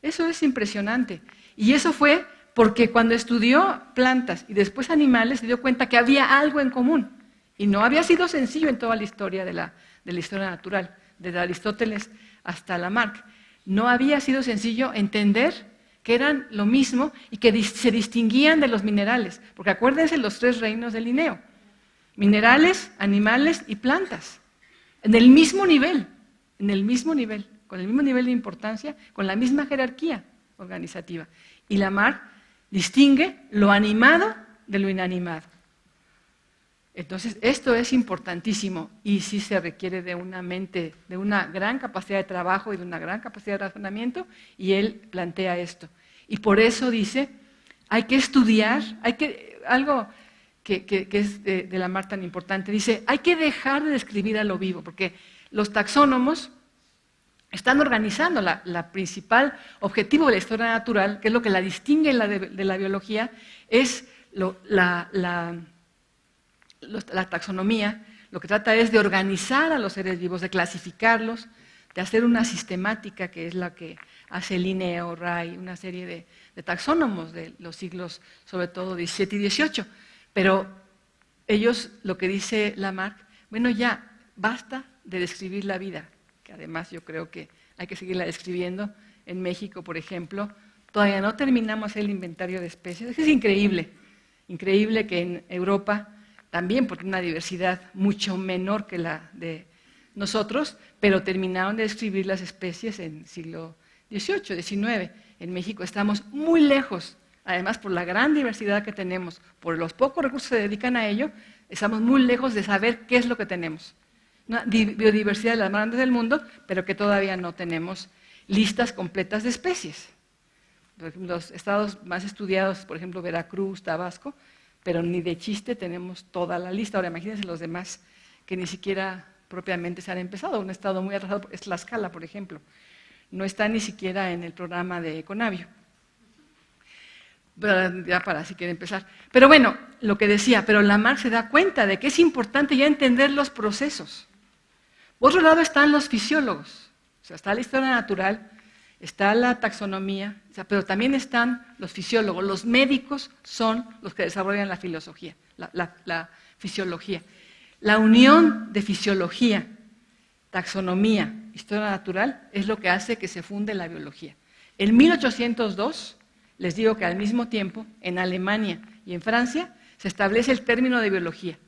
Eso es impresionante. Y eso fue porque cuando estudió plantas y después animales se dio cuenta que había algo en común. Y no había sido sencillo en toda la historia de la historia natural, desde Aristóteles hasta Lamarck. No había sido sencillo entender que eran lo mismo y que se distinguían de los minerales. Porque acuérdense los 3 reinos de Linneo: minerales, animales y plantas. En el mismo nivel, con el mismo nivel de importancia, con la misma jerarquía organizativa. Y Lamarck distingue lo animado de lo inanimado. Entonces, esto es importantísimo, y sí se requiere de una mente, de una gran capacidad de trabajo y de una gran capacidad de razonamiento, y él plantea esto. Y por eso dice, hay que estudiar, algo que es de Lamarck tan importante, dice, hay que dejar de describir a lo vivo, porque los taxónomos están organizando la principal objetivo de la historia natural, que es lo que la distingue de la biología, es la taxonomía. Lo que trata es de organizar a los seres vivos, de clasificarlos, de hacer una sistemática, que es la que hace Linneo, Ray, una serie de taxónomos de los siglos, sobre todo XVII y XVIII. Pero ellos, lo que dice Lamarck, bueno, ya basta de describir la vida, que además yo creo que hay que seguirla describiendo en México, por ejemplo, todavía no terminamos el inventario de especies. Es increíble, increíble que en Europa también, porque una diversidad mucho menor que la de nosotros, pero terminaron de describir las especies en el siglo XVIII, XIX. En México estamos muy lejos, además por la gran diversidad que tenemos, por los pocos recursos que se dedican a ello, estamos muy lejos de saber qué es lo que tenemos. Una biodiversidad de las más grandes del mundo, pero que todavía no tenemos listas completas de especies. Los estados más estudiados, por ejemplo, Veracruz, Tabasco, pero ni de chiste tenemos toda la lista. Ahora imagínense los demás que ni siquiera propiamente se han empezado. Un estado muy atrasado es Tlaxcala, por ejemplo. No está ni siquiera en el programa de Conavio. Ya para si quiere empezar. Pero bueno, lo que decía, pero Lamarck se da cuenta de que es importante ya entender los procesos. Por otro lado están los fisiólogos, o sea, está la historia natural, está la taxonomía, o sea, pero también están los fisiólogos. Los médicos son los que desarrollan la filosofía, la fisiología. La unión de fisiología, taxonomía, historia natural, es lo que hace que se funde la biología. En 1802, les digo que al mismo tiempo, en Alemania y en Francia, se establece el término de biología,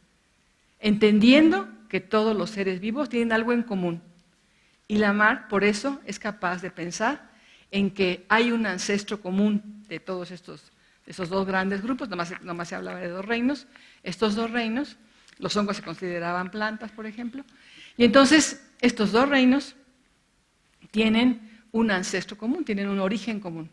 entendiendo que todos los seres vivos tienen algo en común. Y Lamarck, por eso, es capaz de pensar en que hay un ancestro común de todos esos dos grandes grupos, nomás se hablaba de dos reinos, estos dos reinos, los hongos se consideraban plantas, por ejemplo, y entonces estos dos reinos tienen un ancestro común, tienen un origen común.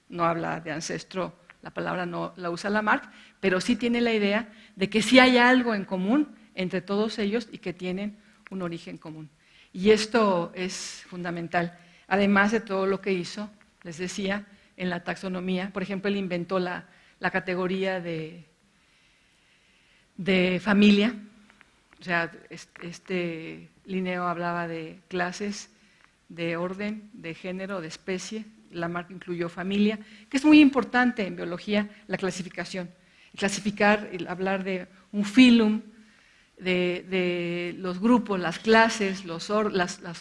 No habla de ancestro, la palabra no la usa Lamarck, pero sí tiene la idea de que sí hay algo en común entre todos ellos y que tienen un origen común. Y esto es fundamental, además de todo lo que hizo, les decía, en la taxonomía. Por ejemplo, él inventó la categoría de familia, o sea, Linneo hablaba de clases, de orden, de género, de especie. Lamarck incluyó familia, que es muy importante en biología, la clasificación. Clasificar, hablar de un filum, de los grupos, las clases, las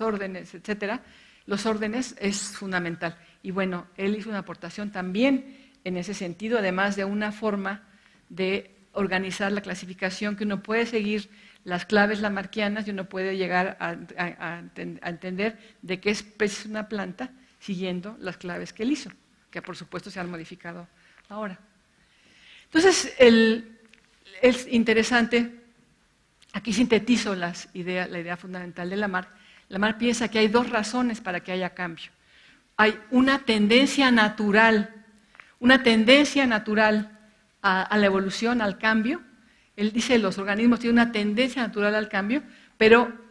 órdenes, etcétera, los órdenes es fundamental. Y bueno, él hizo una aportación también en ese sentido, además de una forma de organizar la clasificación, que uno puede seguir las claves lamarckianas y uno puede llegar a entender de qué especie es una planta siguiendo las claves que él hizo, que por supuesto se han modificado ahora. Entonces, es interesante, aquí sintetizo la idea fundamental de Lamarck. Lamarck piensa que hay dos razones para que haya cambio. Hay una tendencia natural a la evolución, al cambio. Él dice que los organismos tienen una tendencia natural al cambio,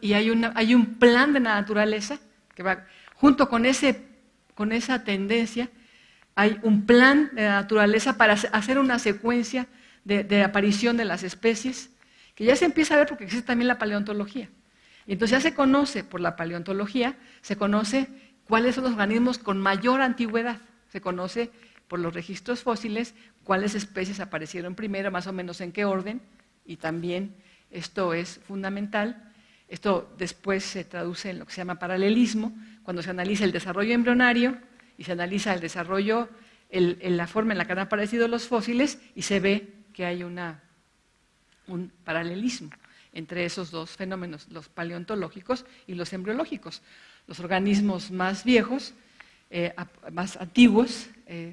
y hay un plan de la naturaleza que va junto con esa tendencia. Hay un plan de la naturaleza para hacer una secuencia de aparición de las especies, que ya se empieza a ver porque existe también la paleontología. Y entonces ya se conoce por la paleontología, se conoce cuáles son los organismos con mayor antigüedad, se conoce por los registros fósiles cuáles especies aparecieron primero, más o menos en qué orden, y también esto es fundamental. Esto después se traduce en lo que se llama paralelismo, cuando se analiza el desarrollo embrionario y se analiza el desarrollo, la forma en la que han aparecido los fósiles, y se ve que hay un paralelismo entre esos dos fenómenos, los paleontológicos y los embriológicos. Los organismos más viejos, más antiguos,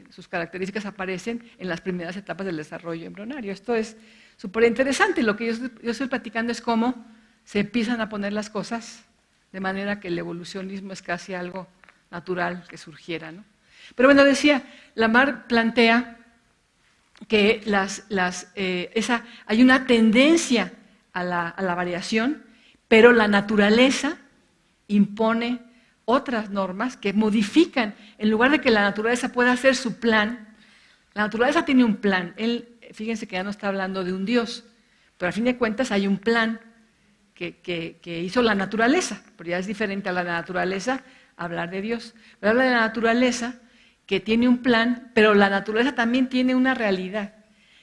sus características aparecen en las primeras etapas del desarrollo embrionario. Esto es súper interesante. Lo que yo estoy platicando es cómo se empiezan a poner las cosas de manera que el evolucionismo es casi algo natural que surgiera, ¿no? Pero bueno, decía, Lamarck plantea que hay una tendencia a la variación, pero la naturaleza impone otras normas que modifican, en lugar de que la naturaleza pueda hacer su plan. La naturaleza tiene un plan. Fíjense que ya no está hablando de un Dios, pero a fin de cuentas hay un plan que hizo la naturaleza, pero ya es diferente a la naturaleza hablar de Dios. Pero habla de la naturaleza que tiene un plan, pero la naturaleza también tiene una realidad.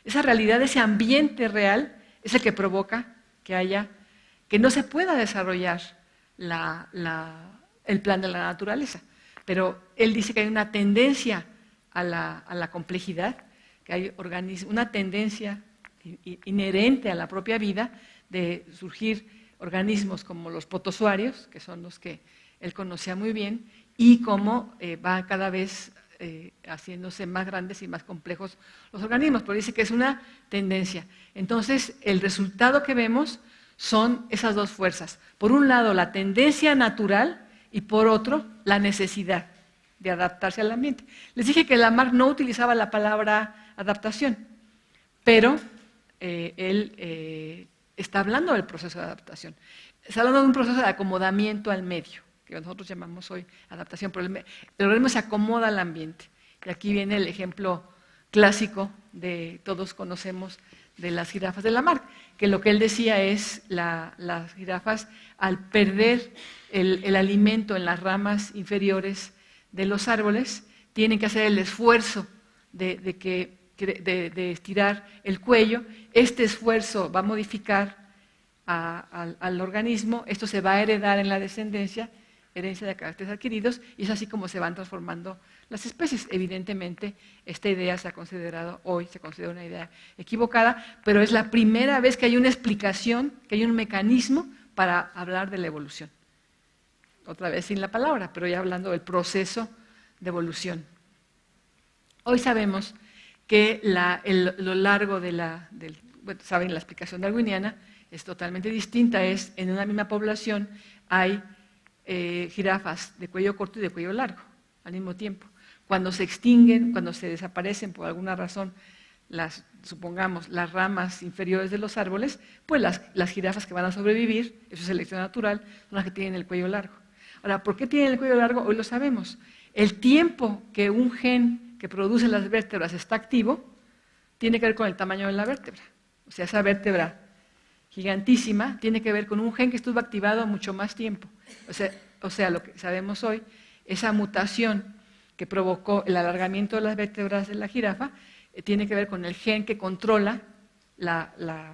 Esa realidad, ese ambiente real, es el que provoca que no se pueda desarrollar el plan de la naturaleza. pero él dice que hay una tendencia a la complejidad, que hay una tendencia inherente a la propia vida de surgir organismos como los protozoarios, que son los que él conocía muy bien, y cómo va cada vez haciéndose más grandes y más complejos los organismos, pero dice que es una tendencia. Entonces, el resultado que vemos son esas dos fuerzas. Por un lado, la tendencia natural y por otro, la necesidad de adaptarse al ambiente. Les dije que Lamarck no utilizaba la palabra adaptación, pero él está hablando del proceso de adaptación. Está hablando de un proceso de acomodamiento al medio, que nosotros llamamos hoy adaptación, pero el organismo se acomoda al ambiente. Y aquí viene el ejemplo clásico de todos conocemos de las jirafas de Lamarck, que lo que él decía es las jirafas al perder el alimento en las ramas inferiores de los árboles, tienen que hacer el esfuerzo de estirar el cuello. Este esfuerzo va a modificar al organismo, esto se va a heredar en la descendencia, herencia de caracteres adquiridos, y es así como se van transformando las especies. Evidentemente, esta idea se considera una idea equivocada, pero es la primera vez que hay una explicación, que hay un mecanismo para hablar de la evolución. Otra vez sin la palabra, pero ya hablando del proceso de evolución. Hoy sabemos que lo largo saben, la explicación darwiniana es totalmente distinta, es en una misma población hay jirafas de cuello corto y de cuello largo al mismo tiempo. Cuando se extinguen, cuando se desaparecen por alguna razón, supongamos, las ramas inferiores de los árboles, pues las jirafas que van a sobrevivir, eso es selección natural, son las que tienen el cuello largo. Ahora, ¿por qué tienen el cuello largo? Hoy lo sabemos. El tiempo que un gen que produce las vértebras está activo tiene que ver con el tamaño de la vértebra. O sea, esa vértebra gigantísima tiene que ver con un gen que estuvo activado mucho más tiempo. O sea, lo que sabemos hoy, esa mutación que provocó el alargamiento de las vértebras de la jirafa, tiene que ver con el gen que controla,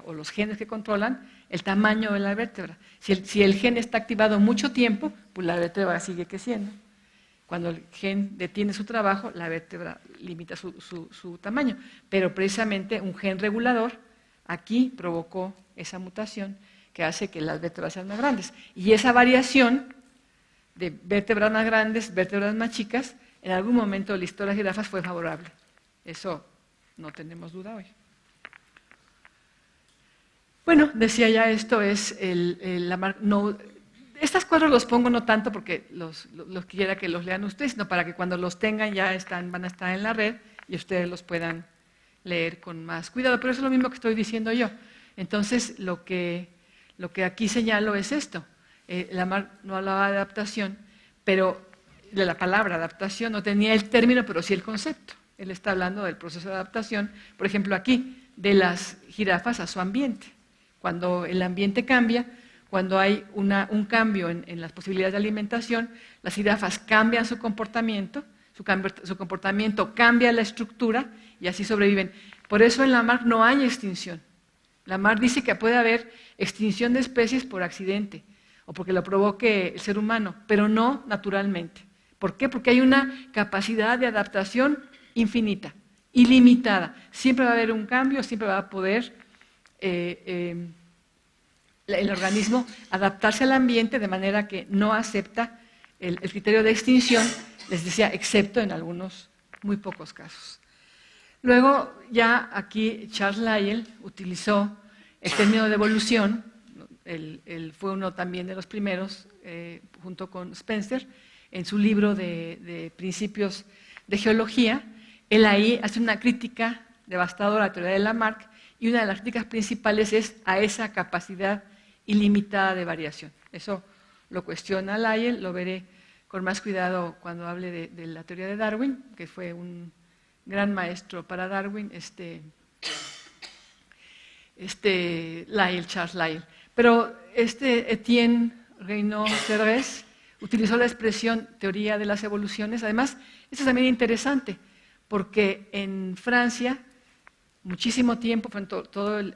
o los genes que controlan el tamaño de la vértebra. Si el gen está activado mucho tiempo, pues la vértebra sigue creciendo. Cuando el gen detiene su trabajo, la vértebra limita su tamaño. Pero precisamente un gen regulador aquí provocó esa mutación que hace que las vértebras sean más grandes. Y esa variación de vértebras más grandes, vértebras más chicas, en algún momento de la historia de las jirafas fue favorable. Eso no tenemos duda hoy. Bueno, decía ya, esto es estas cuadros los pongo no tanto porque los quiera que los lean ustedes, sino para que cuando los tengan ya van a estar en la red y ustedes los puedan leer con más cuidado. Pero eso es lo mismo que estoy diciendo yo. Entonces, lo que aquí señalo es esto. Lamarck no hablaba de adaptación, pero de la palabra adaptación no tenía el término, pero sí el concepto. Él está hablando del proceso de adaptación, por ejemplo aquí, de las jirafas a su ambiente. Cuando el ambiente cambia, cuando hay un cambio en las posibilidades de alimentación, las jirafas cambian su comportamiento cambia la estructura y así sobreviven. Por eso en Lamarck no hay extinción. Lamarck dice que puede haber extinción de especies por accidente o porque lo provoque el ser humano, pero no naturalmente. ¿Por qué? Porque hay una capacidad de adaptación infinita, ilimitada. Siempre va a haber un cambio, siempre va a poder el organismo adaptarse al ambiente de manera que no acepta el criterio de extinción, les decía, excepto en algunos muy pocos casos. Luego ya aquí Charles Lyell utilizó el término de evolución, él fue uno también de los primeros, junto con Spencer, en su libro de Principios de Geología. Él ahí hace una crítica devastadora a la teoría de Lamarck, y una de las críticas principales es a esa capacidad ilimitada de variación. Eso lo cuestiona Lyell, lo veré con más cuidado cuando hable de la teoría de Darwin, que fue un gran maestro para Darwin, Lyell, Charles Lyell. Pero Etienne Reynaud-Serres utilizó la expresión teoría de las evoluciones. Además, esto es también interesante, porque en Francia, muchísimo tiempo, en todo el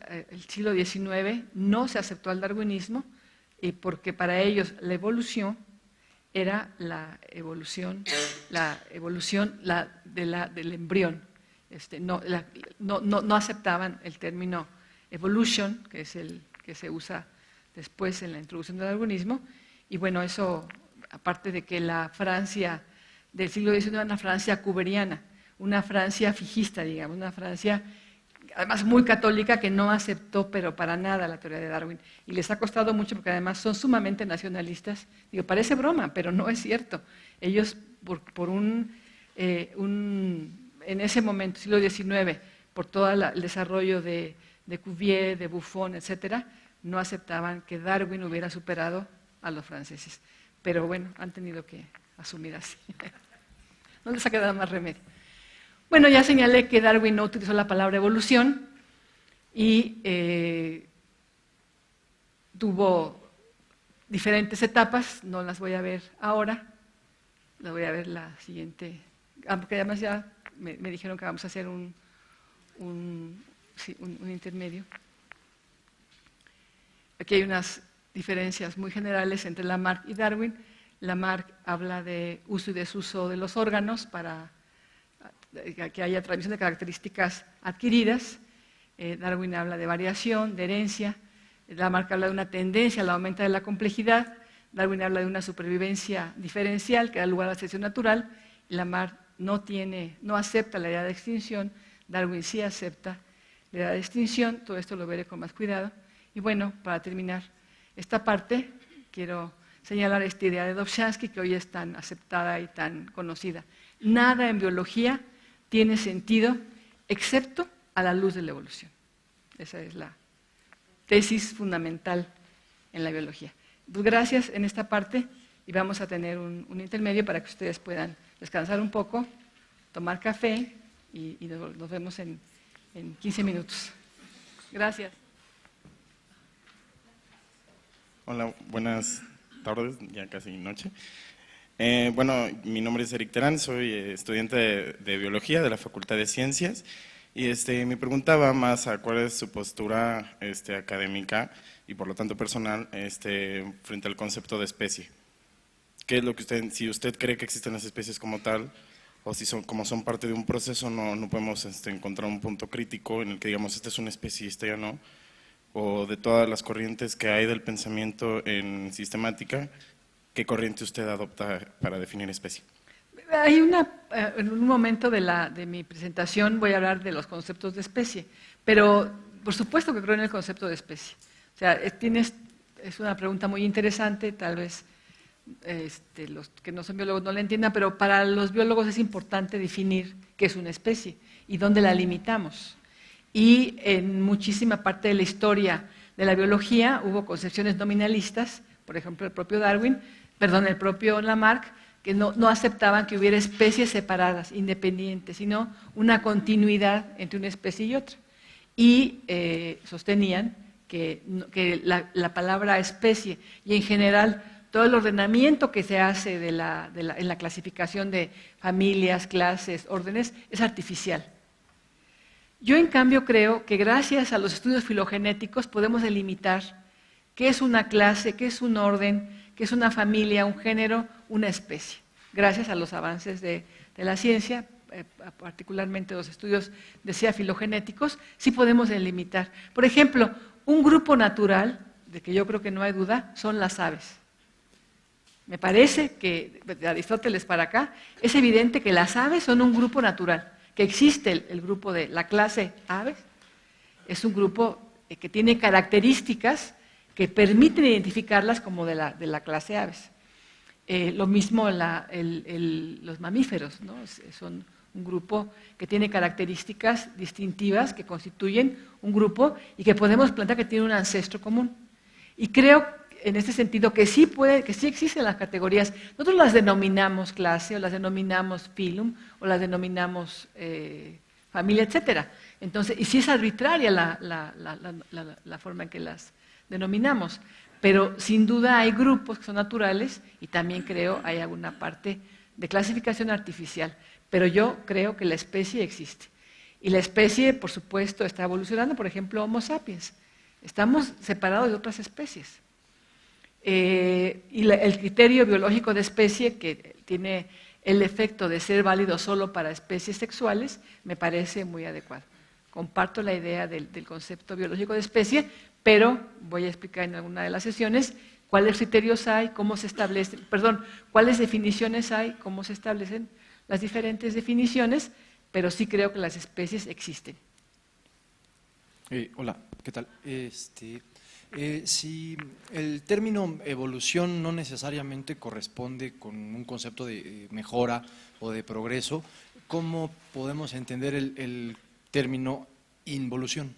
siglo XIX, no se aceptó el darwinismo, porque para ellos la evolución era la evolución del embrión. No aceptaban el término evolution, que es el que se usa después en la introducción del darwinismo, y bueno, eso, aparte de que la Francia del siglo XIX era una Francia cuberiana, una Francia fijista, digamos, una Francia además muy católica que no aceptó pero para nada la teoría de Darwin, y les ha costado mucho porque además son sumamente nacionalistas. Digo, parece broma, pero no es cierto. Ellos, en ese momento, siglo XIX, por todo el desarrollo de Cuvier, de Buffon, etcétera, no aceptaban que Darwin hubiera superado a los franceses. Pero bueno, han tenido que asumir así. No les ha quedado más remedio. Bueno, ya señalé que Darwin no utilizó la palabra evolución y tuvo diferentes etapas, no las voy a ver ahora, las voy a ver la siguiente, porque además ya me dijeron que vamos a hacer un intermedio. Aquí hay unas diferencias muy generales entre Lamarck y Darwin. Lamarck habla de uso y desuso de los órganos para que haya transmisión de características adquiridas. Darwin habla de variación, de herencia. Lamarck habla de una tendencia al aumento de la complejidad. Darwin habla de una supervivencia diferencial que da lugar a la selección natural. Lamarck no acepta la idea de extinción. Darwin sí acepta la idea de extinción. Todo esto lo veré con más cuidado. Y bueno, para terminar esta parte, quiero señalar esta idea de Dobzhansky, que hoy es tan aceptada y tan conocida. Nada en biología tiene sentido excepto a la luz de la evolución. Esa es la tesis fundamental en la biología. Pues gracias en esta parte y vamos a tener un intermedio para que ustedes puedan descansar un poco, tomar café y nos vemos en 15 minutos. Gracias. Hola, buenas tardes, ya casi noche. Bueno, mi nombre es Eric Terán, soy estudiante de Biología de la Facultad de Ciencias y me preguntaba más a cuál es su postura académica y por lo tanto personal frente al concepto de especie. ¿Qué es lo que si usted cree que existen las especies como tal o si como son parte de un proceso no podemos encontrar un punto crítico en el que digamos esta es una especie y esta ya no? O de todas las corrientes que hay del pensamiento en sistemática, ¿qué corriente usted adopta para definir especie? Hay en un momento de mi presentación voy a hablar de los conceptos de especie, pero por supuesto que creo en el concepto de especie. O sea, es una pregunta muy interesante, tal vez los que no son biólogos no la entiendan, pero para los biólogos es importante definir qué es una especie y dónde la limitamos. Y en muchísima parte de la historia de la biología hubo concepciones nominalistas, por ejemplo el propio Lamarck, que no aceptaban que hubiera especies separadas, independientes, sino una continuidad entre una especie y otra. Y sostenían que la palabra especie y en general todo el ordenamiento que se hace en la clasificación de familias, clases, órdenes, es artificial. Yo, en cambio, creo que gracias a los estudios filogenéticos podemos delimitar qué es una clase, qué es un orden, qué es una familia, un género, una especie. Gracias a los avances de la ciencia, particularmente los estudios, decía, filogenéticos, sí podemos delimitar. Por ejemplo, un grupo natural, de que yo creo que no hay duda, son las aves. Me parece que, de Aristóteles para acá, es evidente que las aves son un grupo natural. Que existe el grupo de la clase aves, es un grupo que tiene características que permiten identificarlas como de la clase aves. Lo mismo los mamíferos, ¿no? Son un grupo que tiene características distintivas que constituyen un grupo y que podemos plantear que tiene un ancestro común. Y creo en este sentido que sí existen las categorías. Nosotros las denominamos clase o las denominamos filum o las denominamos familia, etcétera. Entonces, y sí es arbitraria la forma en que las denominamos, pero sin duda hay grupos que son naturales y también creo hay alguna parte de clasificación artificial, pero yo creo que la especie existe. Y la especie, por supuesto, está evolucionando, por ejemplo, Homo sapiens. Estamos separados de otras especies. y el criterio biológico de especie, que tiene el efecto de ser válido solo para especies sexuales, me parece muy adecuado. Comparto la idea del concepto biológico de especie, pero voy a explicar en alguna de las sesiones cuáles criterios hay, cómo se establecen, cuáles definiciones hay, cómo se establecen las diferentes definiciones, pero sí creo que las especies existen. Hola, ¿qué tal? Si el término evolución no necesariamente corresponde con un concepto de mejora o de progreso, ¿cómo podemos entender el término involución?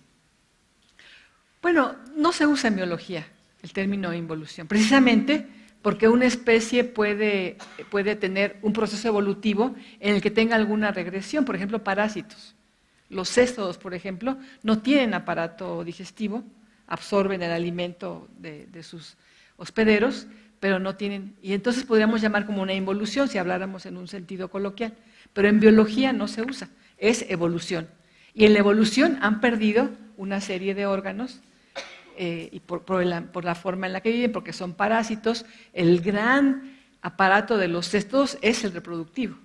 Bueno, no se usa en biología el término involución, precisamente porque una especie puede tener un proceso evolutivo en el que tenga alguna regresión, por ejemplo, parásitos. Los céstodos, por ejemplo, no tienen aparato digestivo, absorben el alimento de sus hospederos, pero no tienen, y entonces podríamos llamar como una involución si habláramos en un sentido coloquial, pero en biología no se usa, es evolución. Y en la evolución han perdido una serie de órganos, y por la forma en la que viven, porque son parásitos. El gran aparato de los céstodos es el reproductivo.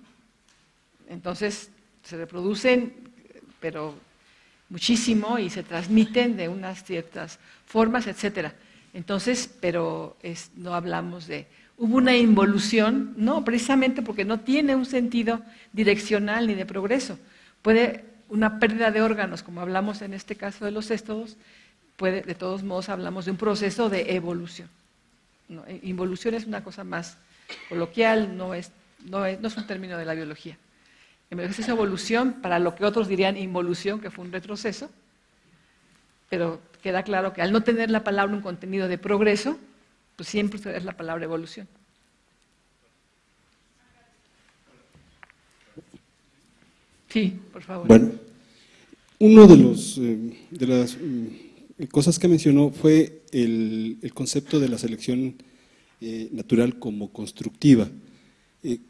Entonces se reproducen, pero muchísimo, y se transmiten de unas ciertas formas, etcétera. Entonces, pero no hablamos de hubo una involución, no, precisamente porque no tiene un sentido direccional ni de progreso. Puede una pérdida de órganos, como hablamos en este caso de los céstodos, de todos modos hablamos de un proceso de evolución. No, involución es una cosa más coloquial, no es un término de la biología. En biología es evolución para lo que otros dirían involución, que fue un retroceso, pero queda claro que al no tener la palabra un contenido de progreso, pues siempre es la palabra evolución. Sí, por favor. Bueno, uno de las cosas que mencionó fue el concepto de la selección natural como constructiva.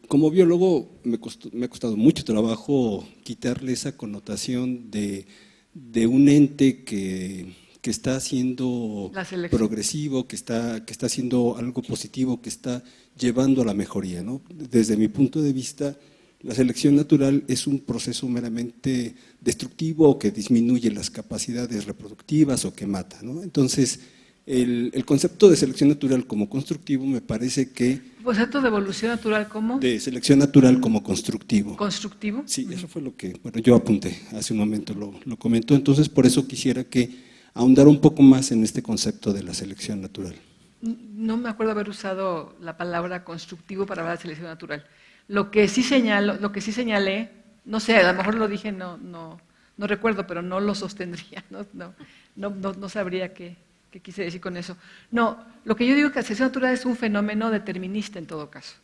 Como biólogo me ha costado mucho trabajo quitarle esa connotación de un ente que está siendo progresivo, que está haciendo algo positivo, que está llevando a la mejoría, ¿no? Desde mi punto de vista, la selección natural es un proceso meramente destructivo o que disminuye las capacidades reproductivas o que mata, ¿no? Entonces, el concepto de selección natural como constructivo me parece que… ¿El concepto de evolución natural como? De selección natural como constructivo. ¿Constructivo? Sí, eso fue lo que yo apunté hace un momento, lo comentó. Entonces, por eso quisiera que ahondara un poco más en este concepto de la selección natural. No me acuerdo haber usado la palabra constructivo para hablar de selección natural. Lo que sí señalé, no sé, a lo mejor lo dije, no recuerdo, pero no lo sostendría, no sabría qué quise decir con eso. No, lo que yo digo es que la selección natural es un fenómeno determinista en todo caso.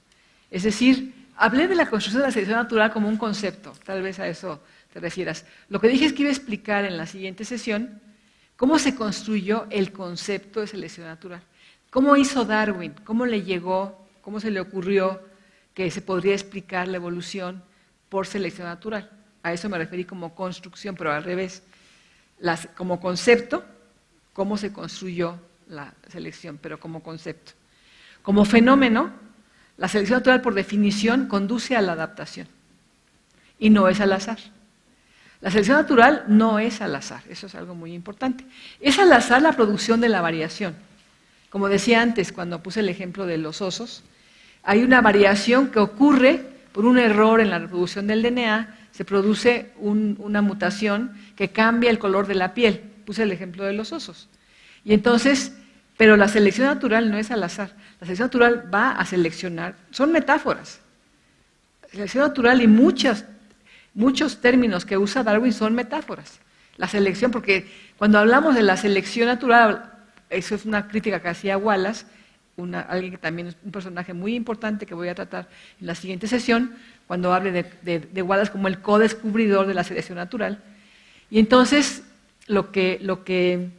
Es decir, hablé de la construcción de la selección natural como un concepto, tal vez a eso te refieras. Lo que dije es que iba a explicar en la siguiente sesión cómo se construyó el concepto de selección natural. ¿Cómo hizo Darwin? ¿Cómo le llegó? ¿Cómo se le ocurrió que se podría explicar la evolución por selección natural? A eso me referí como construcción, pero al revés. Como concepto, cómo se construyó la selección, pero como concepto. Como fenómeno, la selección natural por definición conduce a la adaptación y no es al azar. La selección natural no es al azar, eso es algo muy importante. Es al azar la producción de la variación. Como decía antes, cuando puse el ejemplo de los osos, hay una variación que ocurre por un error en la reproducción del DNA, se produce una mutación que cambia el color de la piel. Puse el ejemplo de los osos. Y entonces, pero la selección natural no es al azar. La selección natural va a seleccionar, son metáforas. La selección natural y muchos términos que usa Darwin son metáforas. La selección, porque cuando hablamos de la selección natural, eso es una crítica que hacía Wallace, alguien que también es un personaje muy importante que voy a tratar en la siguiente sesión, cuando hable de Wallace como el co-descubridor de la selección natural. Y entonces, lo que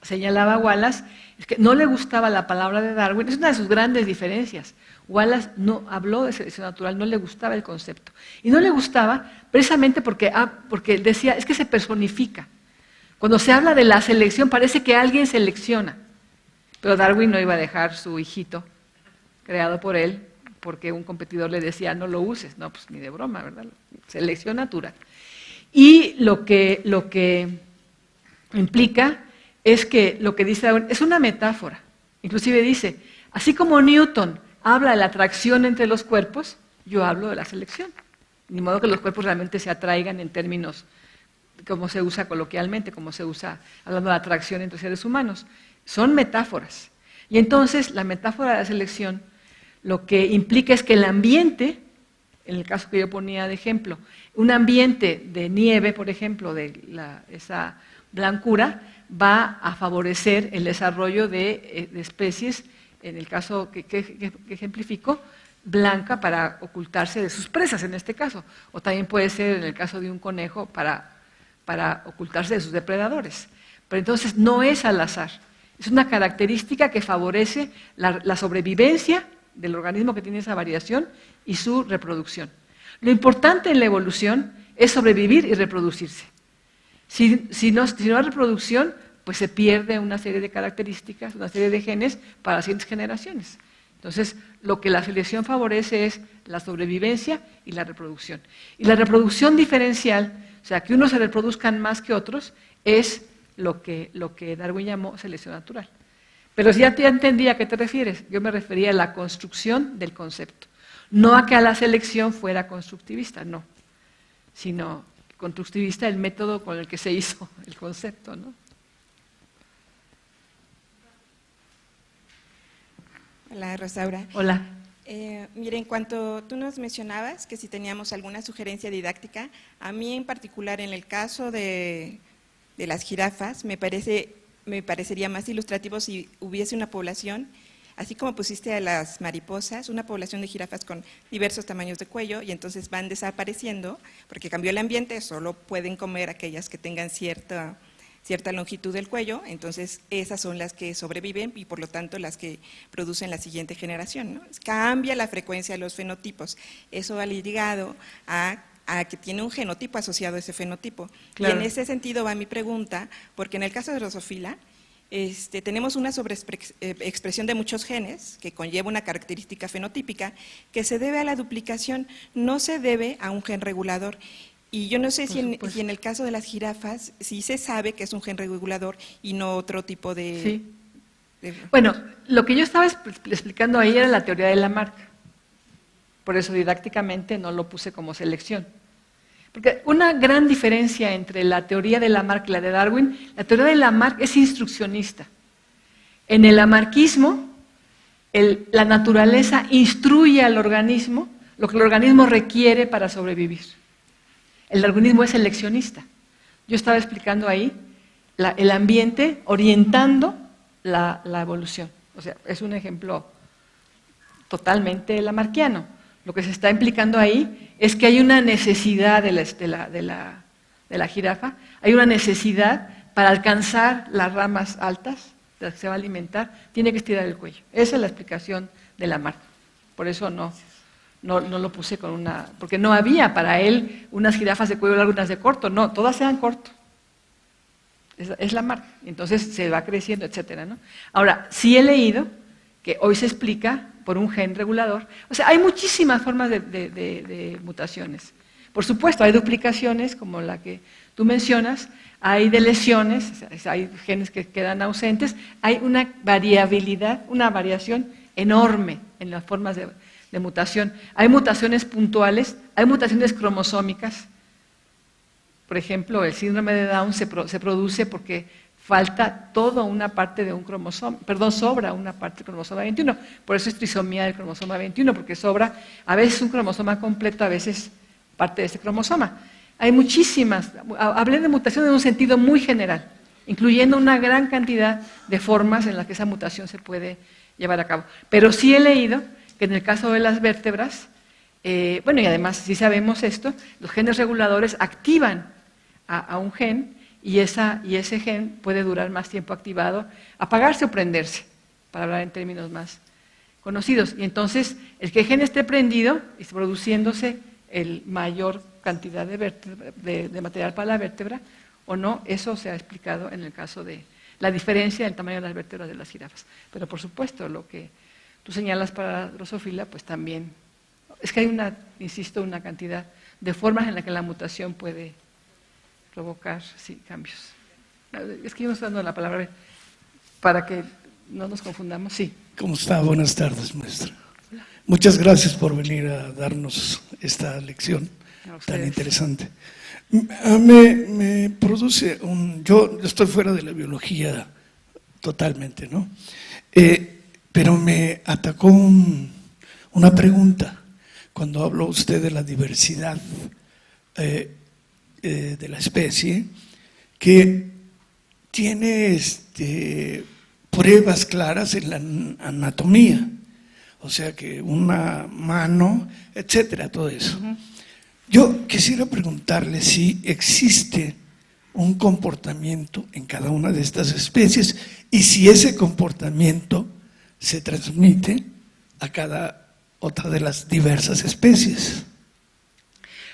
señalaba Wallace es que no le gustaba la palabra de Darwin, es una de sus grandes diferencias. Wallace no habló de selección natural, no le gustaba el concepto. Y no le gustaba precisamente porque decía, es que se personifica. Cuando se habla de la selección parece que alguien selecciona. Pero Darwin no iba a dejar su hijito, creado por él, porque un competidor le decía, no lo uses. No, pues ni de broma, ¿verdad? Selección natural. Y lo que implica es que lo que dice Darwin es una metáfora. Inclusive dice, así como Newton habla de la atracción entre los cuerpos, yo hablo de la selección. Ni modo que los cuerpos realmente se atraigan en términos como se usa coloquialmente, como se usa hablando de atracción entre seres humanos. Son metáforas. Y entonces la metáfora de la selección lo que implica es que el ambiente, en el caso que yo ponía de ejemplo, un ambiente de nieve, por ejemplo, esa blancura, va a favorecer el desarrollo de especies, en el caso que ejemplifico, blanca para ocultarse de sus presas en este caso, o también puede ser en el caso de un conejo para ocultarse de sus depredadores. Pero entonces no es al azar, es una característica que favorece la sobrevivencia del organismo que tiene esa variación y su reproducción. Lo importante en la evolución es sobrevivir y reproducirse. Si no hay reproducción, pues se pierde una serie de características, una serie de genes para las siguientes generaciones. Entonces, lo que la selección favorece es la sobrevivencia y la reproducción. Y la reproducción diferencial, o sea, que unos se reproduzcan más que otros, es lo que Darwin llamó selección natural. Pero si ya te entendí a qué te refieres, yo me refería a la construcción del concepto. No a que a la selección fuera constructivista, no, sino constructivista el método con el que se hizo el concepto, ¿no? Hola, Rosaura. Hola. Mire, en cuanto tú nos mencionabas que si teníamos alguna sugerencia didáctica, a mí en particular en el caso de las jirafas me parecería más ilustrativo si hubiese una población, así como pusiste a las mariposas, una población de jirafas con diversos tamaños de cuello y entonces van desapareciendo porque cambió el ambiente, solo pueden comer aquellas que tengan cierta longitud del cuello, entonces esas son las que sobreviven y por lo tanto las que producen la siguiente generación, ¿no? Cambia la frecuencia de los fenotipos, eso va ligado a que tiene un genotipo asociado a ese fenotipo. Claro. Y en ese sentido va mi pregunta, porque en el caso de Drosophila, tenemos una sobreexpresión de muchos genes que conlleva una característica fenotípica que se debe a la duplicación, no se debe a un gen regulador. Y yo no sé si en el caso de las jirafas, sí se sabe que es un gen regulador y no otro tipo de... Sí. Bueno, lo que yo estaba explicando ahí era la teoría de Lamarck. Por eso didácticamente no lo puse como selección. Porque una gran diferencia entre la teoría de Lamarck y la de Darwin, la teoría de Lamarck es instruccionista. En el lamarckismo, la naturaleza instruye al organismo lo que el organismo requiere para sobrevivir. El darwinismo es seleccionista. Yo estaba explicando ahí el ambiente orientando la evolución. O sea, es un ejemplo totalmente lamarckiano. Lo que se está implicando ahí es que hay una necesidad de la jirafa, hay una necesidad para alcanzar las ramas altas de las que se va a alimentar, tiene que estirar el cuello. Esa es la explicación de Lamarck. Por eso no lo puse con porque no había para él unas jirafas de cuello largo y unas de corto, no, todas eran corto. Es Lamarck, entonces se va creciendo, etcétera, ¿no? Ahora, sí he leído que hoy se explica por un gen regulador. O sea, hay muchísimas formas de mutaciones. Por supuesto, hay duplicaciones, como la que tú mencionas, hay deleciones, hay genes que quedan ausentes, hay una variabilidad, una variación enorme en las formas de mutación. Hay mutaciones puntuales, hay mutaciones cromosómicas. Por ejemplo, el síndrome de Down se produce porque falta toda una parte de un cromosoma, sobra una parte del cromosoma 21. Por eso es trisomía del cromosoma 21, porque sobra a veces un cromosoma completo, a veces parte de ese cromosoma. Hay muchísimas, hablé de mutación en un sentido muy general, incluyendo una gran cantidad de formas en las que esa mutación se puede llevar a cabo. Pero sí he leído que en el caso de las vértebras, y además sí sabemos esto, los genes reguladores activan a un gen y ese gen puede durar más tiempo activado, apagarse o prenderse, para hablar en términos más conocidos. Y entonces, el que el gen esté prendido y produciéndose el mayor cantidad de material para la vértebra o no, eso se ha explicado en el caso de la diferencia del tamaño de las vértebras de las jirafas. Pero por supuesto, lo que tú señalas para la Drosophila, pues también, es que hay insisto, una cantidad de formas en las que la mutación puede provocar, sí, cambios. Es que yo no estoy dando la palabra para que no nos confundamos, sí. ¿Cómo está? Buenas tardes, maestra. Muchas gracias por venir a darnos esta lección tan interesante. Me produce yo estoy fuera de la biología totalmente, ¿no? Pero me atacó una pregunta cuando habló usted de la diversidad de la especie, que tiene pruebas claras en la anatomía, o sea que una mano, etcétera, todo eso. Yo quisiera preguntarle si existe un comportamiento en cada una de estas especies y si ese comportamiento se transmite a cada otra de las diversas especies.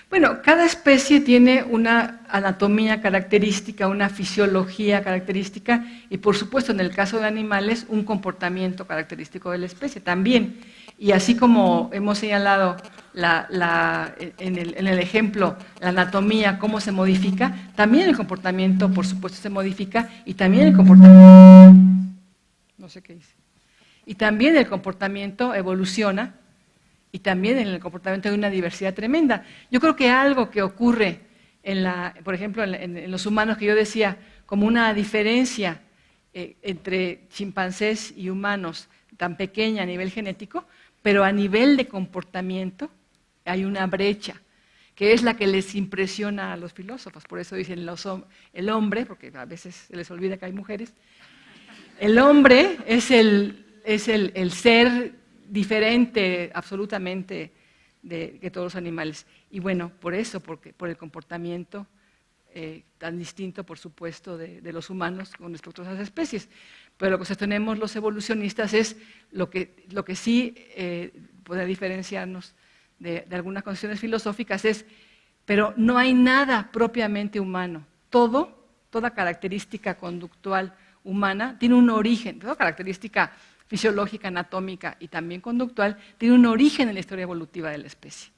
Bueno, cada especie tiene una anatomía característica, una fisiología característica y, por supuesto, en el caso de animales, un comportamiento característico de la especie también. Y así como hemos señalado en el ejemplo, la anatomía, cómo se modifica, también el comportamiento, por supuesto, se modifica y también el comportamiento, no sé qué dice, y también el comportamiento evoluciona. Y también en el comportamiento hay una diversidad tremenda. Yo creo que algo que ocurre, por ejemplo, en los humanos, que yo decía, como una diferencia entre chimpancés y humanos tan pequeña a nivel genético, pero a nivel de comportamiento hay una brecha, que es la que les impresiona a los filósofos. Por eso dicen el hombre, porque a veces se les olvida que hay mujeres, el hombre es el ser diferente absolutamente que todos los animales. Y bueno, por eso, por el comportamiento tan distinto, por supuesto, de los humanos con respecto a esas especies. Pero lo que sostenemos los evolucionistas es lo que sí puede diferenciarnos de algunas condiciones filosóficas es, pero no hay nada propiamente humano. Toda característica conductual humana tiene un origen, toda característica fisiológica, anatómica y también conductual, tiene un origen en la historia evolutiva de la especie.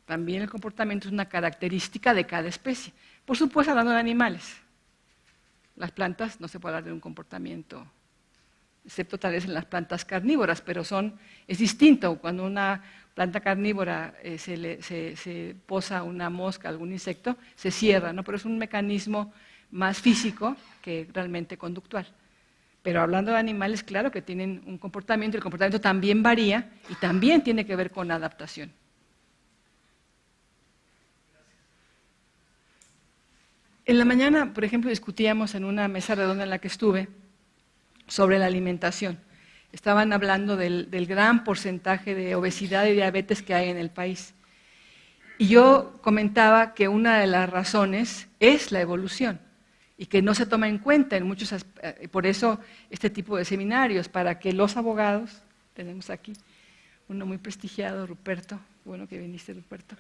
También el comportamiento es una característica de cada especie. Por supuesto, hablando de animales. Las plantas no se puede hablar de un comportamiento, excepto tal vez en las plantas carnívoras, pero es distinto. Cuando una planta carnívora se posa una mosca, algún insecto, se cierra, ¿no? Pero es un mecanismo más físico que realmente conductual. Pero hablando de animales, claro que tienen un comportamiento, y el comportamiento también varía y también tiene que ver con adaptación. En la mañana, por ejemplo, discutíamos en una mesa redonda en la que estuve sobre la alimentación. Estaban hablando del gran porcentaje de obesidad y diabetes que hay en el país. Y yo comentaba que una de las razones es la evolución y que no se toma en cuenta en muchos aspectos. Por eso este tipo de seminarios, para que los abogados, tenemos aquí uno muy prestigiado, Ruperto, bueno que viniste, Ruperto,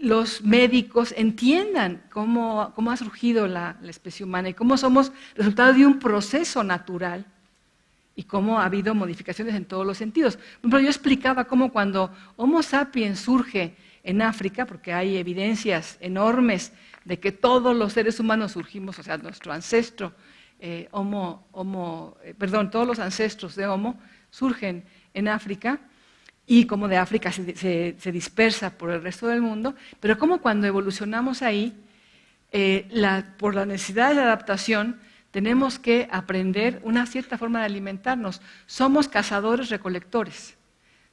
los médicos entiendan cómo ha surgido la especie humana y cómo somos resultado de un proceso natural y cómo ha habido modificaciones en todos los sentidos. Por ejemplo, yo explicaba cómo cuando Homo sapiens surge en África, porque hay evidencias enormes de que todos los seres humanos surgimos, o sea, nuestro ancestro, todos los ancestros de Homo surgen en África, y como de África se dispersa por el resto del mundo, pero como cuando evolucionamos ahí, por la necesidad de adaptación, tenemos que aprender una cierta forma de alimentarnos. Somos cazadores-recolectores,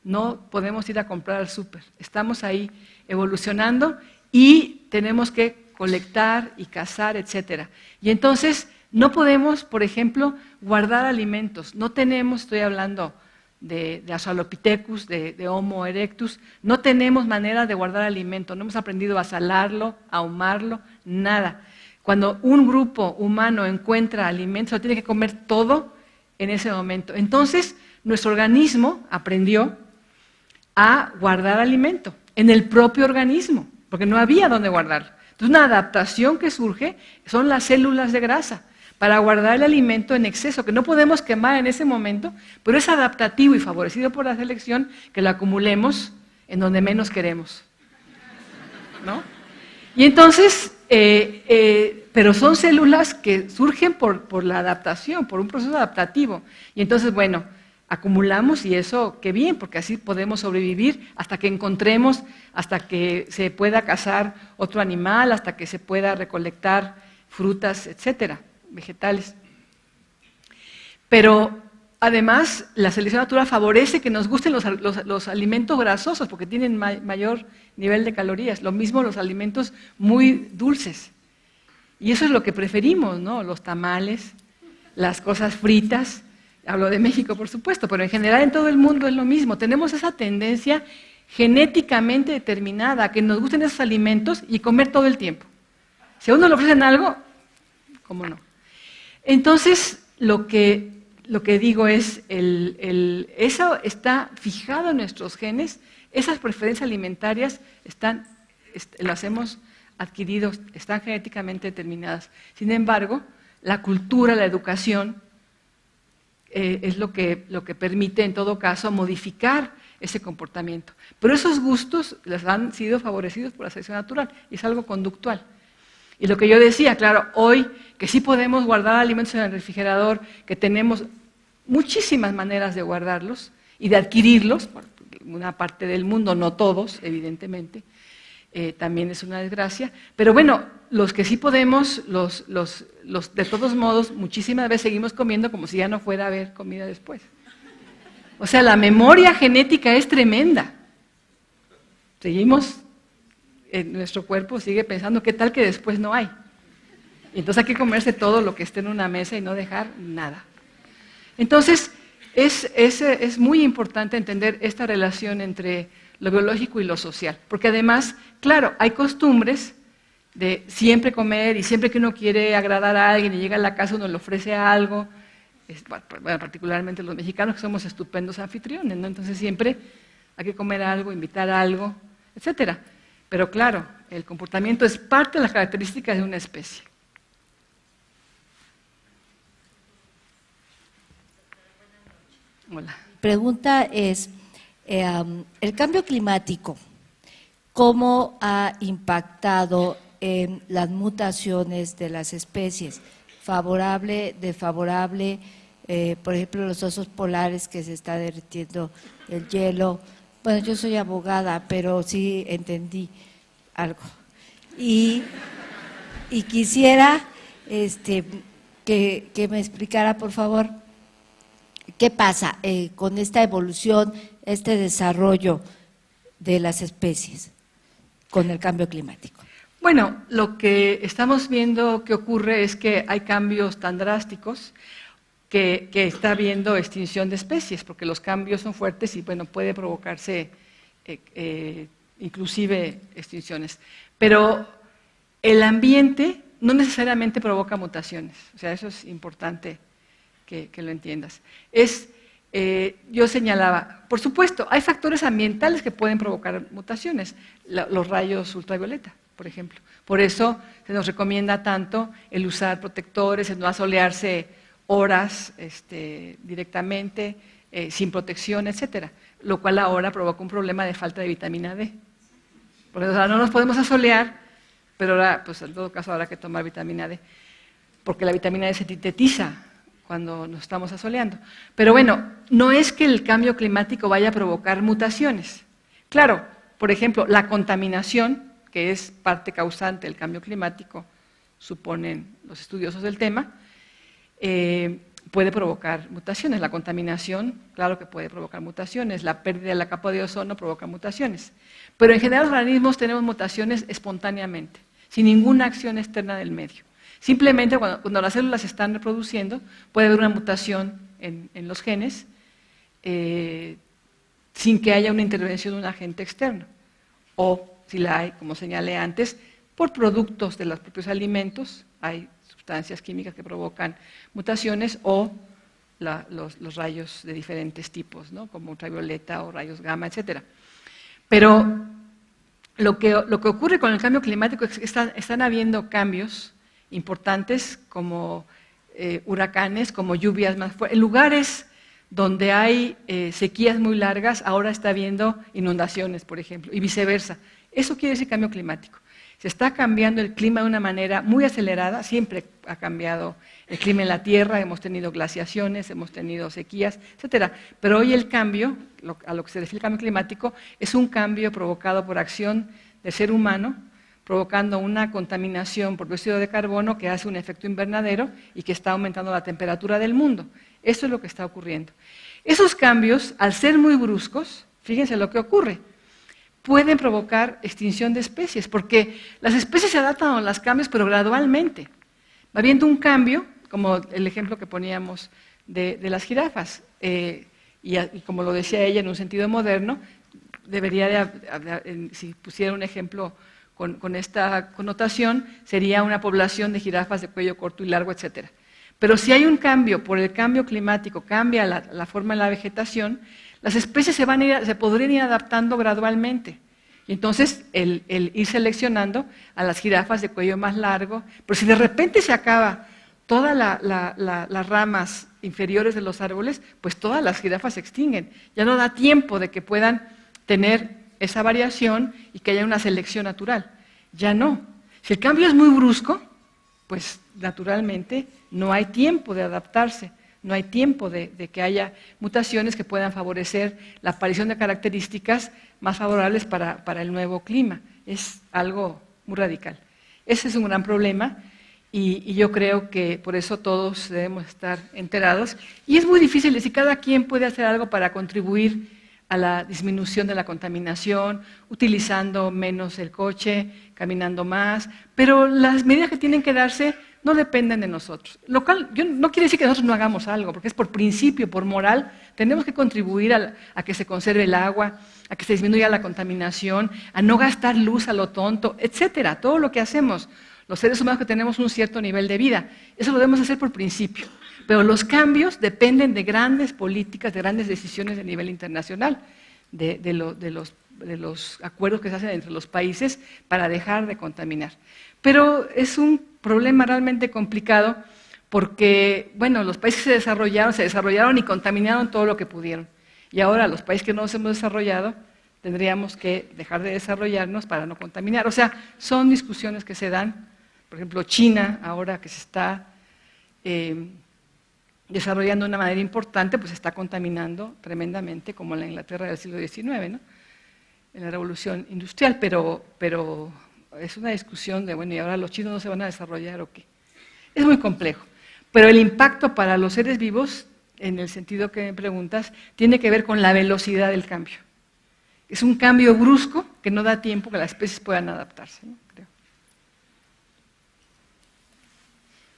no podemos ir a comprar al súper, estamos ahí evolucionando y tenemos que colectar y cazar, etc. Y entonces no podemos, por ejemplo, guardar alimentos, no tenemos, estoy hablando de Australopithecus, de Homo erectus, no tenemos manera de guardar alimento, no hemos aprendido a salarlo, a ahumarlo, nada. Cuando un grupo humano encuentra alimentos, lo tiene que comer todo en ese momento. Entonces, nuestro organismo aprendió a guardar alimento en el propio organismo, porque no había dónde guardarlo. Entonces, una adaptación que surge son las células de grasa. para guardar el alimento en exceso, que no podemos quemar en ese momento, pero es adaptativo y favorecido por la selección que lo acumulemos en donde menos queremos, ¿no? Y entonces, pero son células que surgen por la adaptación, por un proceso adaptativo. Y entonces, bueno, acumulamos y eso, qué bien, porque así podemos sobrevivir hasta que encontremos, hasta que se pueda cazar otro animal, hasta que se pueda recolectar frutas, etcétera, vegetales. Pero además, la selección natural favorece que nos gusten los alimentos grasosos porque tienen mayor nivel de calorías. Lo mismo los alimentos muy dulces. Y eso es lo que preferimos, ¿no? Los tamales, las cosas fritas. Hablo de México, por supuesto, pero en general en todo el mundo es lo mismo. Tenemos esa tendencia genéticamente determinada a que nos gusten esos alimentos y comer todo el tiempo. Si a uno le ofrecen algo, ¿cómo no? Entonces, lo que digo es, eso está fijado en nuestros genes, esas preferencias alimentarias las hemos adquirido, están genéticamente determinadas. Sin embargo, la cultura, la educación, es lo que permite, en todo caso, modificar ese comportamiento. Pero esos gustos les han sido favorecidos por la selección natural, y es algo conductual. Y lo que yo decía, claro, hoy que sí podemos guardar alimentos en el refrigerador, que tenemos muchísimas maneras de guardarlos y de adquirirlos, porque una parte del mundo, no todos, evidentemente, también es una desgracia, pero bueno, los que sí podemos, de todos modos, muchísimas veces seguimos comiendo como si ya no fuera a haber comida después. O sea, la memoria genética es tremenda. Seguimos, nuestro cuerpo sigue pensando, ¿qué tal que después no hay? Y entonces hay que comerse todo lo que esté en una mesa y no dejar nada. Entonces, es muy importante entender esta relación entre lo biológico y lo social, porque además, claro, hay costumbres de siempre comer y siempre que uno quiere agradar a alguien y llega a la casa uno le ofrece algo, bueno, particularmente los mexicanos que somos estupendos anfitriones, ¿no? Entonces siempre hay que comer algo, invitar algo, etcétera. Pero claro, el comportamiento es parte de las características de una especie. Hola. Mi pregunta es, el cambio climático, ¿cómo ha impactado en las mutaciones de las especies? Favorable, desfavorable, por ejemplo, los osos polares que se está derritiendo el hielo. Bueno, yo soy abogada, pero sí entendí algo. Y quisiera que me explicara, por favor, qué pasa con esta evolución, este desarrollo de las especies con el cambio climático. Bueno, lo que estamos viendo que ocurre es que hay cambios tan drásticos que está habiendo extinción de especies, porque los cambios son fuertes y bueno, puede provocarse inclusive extinciones. Pero el ambiente no necesariamente provoca mutaciones, o sea, eso es importante que lo entiendas. Yo señalaba, por supuesto, hay factores ambientales que pueden provocar mutaciones, los rayos ultravioleta, por ejemplo. Por eso se nos recomienda tanto el usar protectores, el no asolearse horas directamente, sin protección, etcétera, lo cual ahora provoca un problema de falta de vitamina D. Porque o sea, no nos podemos asolear, pero ahora, pues en todo caso habrá que tomar vitamina D, porque la vitamina D se sintetiza cuando nos estamos asoleando. Pero bueno, no es que el cambio climático vaya a provocar mutaciones. Claro, por ejemplo, la contaminación, que es parte causante del cambio climático, suponen los estudiosos del tema, puede provocar mutaciones. La contaminación, claro que puede provocar mutaciones. La pérdida de la capa de ozono provoca mutaciones. Pero en general los organismos tenemos mutaciones espontáneamente, sin ninguna acción externa del medio. Simplemente cuando las células se están reproduciendo, puede haber una mutación en los genes sin que haya una intervención de un agente externo. O, si la hay, como señalé antes, por productos de los propios alimentos, hay sustancias químicas que provocan mutaciones, o los rayos de diferentes tipos, ¿no? Como ultravioleta o rayos gamma, etcétera. Pero lo que ocurre con el cambio climático es que están habiendo cambios importantes como huracanes, como lluvias más fuertes. En lugares donde hay sequías muy largas, ahora está habiendo inundaciones, por ejemplo, y viceversa. Eso quiere decir cambio climático. Se está cambiando el clima de una manera muy acelerada, siempre ha cambiado el clima en la Tierra, hemos tenido glaciaciones, hemos tenido sequías, etcétera. Pero hoy el cambio, a lo que se refiere al cambio climático, es un cambio provocado por acción del ser humano, provocando una contaminación por dióxido de carbono que hace un efecto invernadero y que está aumentando la temperatura del mundo. Eso es lo que está ocurriendo. Esos cambios, al ser muy bruscos, fíjense lo que ocurre, pueden provocar extinción de especies, porque las especies se adaptan a los cambios, pero gradualmente. Va habiendo un cambio, como el ejemplo que poníamos de las jirafas, y como lo decía ella en un sentido moderno, debería si pusiera un ejemplo con esta connotación, sería una población de jirafas de cuello corto y largo, etcétera. Pero si hay un cambio, por el cambio climático, cambia la forma de la vegetación, las especies se podrían ir adaptando gradualmente. Y entonces, el ir seleccionando a las jirafas de cuello más largo, pero si de repente se acaba todas las ramas inferiores de los árboles, pues todas las jirafas se extinguen. Ya no da tiempo de que puedan tener esa variación y que haya una selección natural. Ya no. Si el cambio es muy brusco, pues naturalmente no hay tiempo de adaptarse, no hay tiempo de que haya mutaciones que puedan favorecer la aparición de características más favorables para el nuevo clima. Es algo muy radical. Ese es un gran problema y yo creo que por eso todos debemos estar enterados. Y es muy difícil decir, cada quien puede hacer algo para contribuir a la disminución de la contaminación, utilizando menos el coche, caminando más, pero las medidas que tienen que darse no dependen de nosotros. No quiere decir que nosotros no hagamos algo, porque es por principio, por moral, tenemos que contribuir a que se conserve el agua, a que se disminuya la contaminación, a no gastar luz a lo tonto, etcétera. Todo lo que hacemos, los seres humanos que tenemos un cierto nivel de vida, eso lo debemos hacer por principio. Pero los cambios dependen de grandes políticas, de grandes decisiones de nivel internacional, de los acuerdos que se hacen entre los países para dejar de contaminar. Pero es un problema realmente complicado porque, bueno, los países que se desarrollaron y contaminaron todo lo que pudieron. Y ahora los países que no nos hemos desarrollado tendríamos que dejar de desarrollarnos para no contaminar. O sea, son discusiones que se dan. Por ejemplo, China, ahora que se está desarrollando de una manera importante, pues está contaminando tremendamente, como la Inglaterra del siglo XIX, ¿no? En la revolución industrial, pero es una discusión de, bueno, ¿y ahora los chinos no se van a desarrollar o qué? Es muy complejo, pero el impacto para los seres vivos, en el sentido que me preguntas, tiene que ver con la velocidad del cambio. Es un cambio brusco que no da tiempo que las especies puedan adaptarse, ¿no? Creo.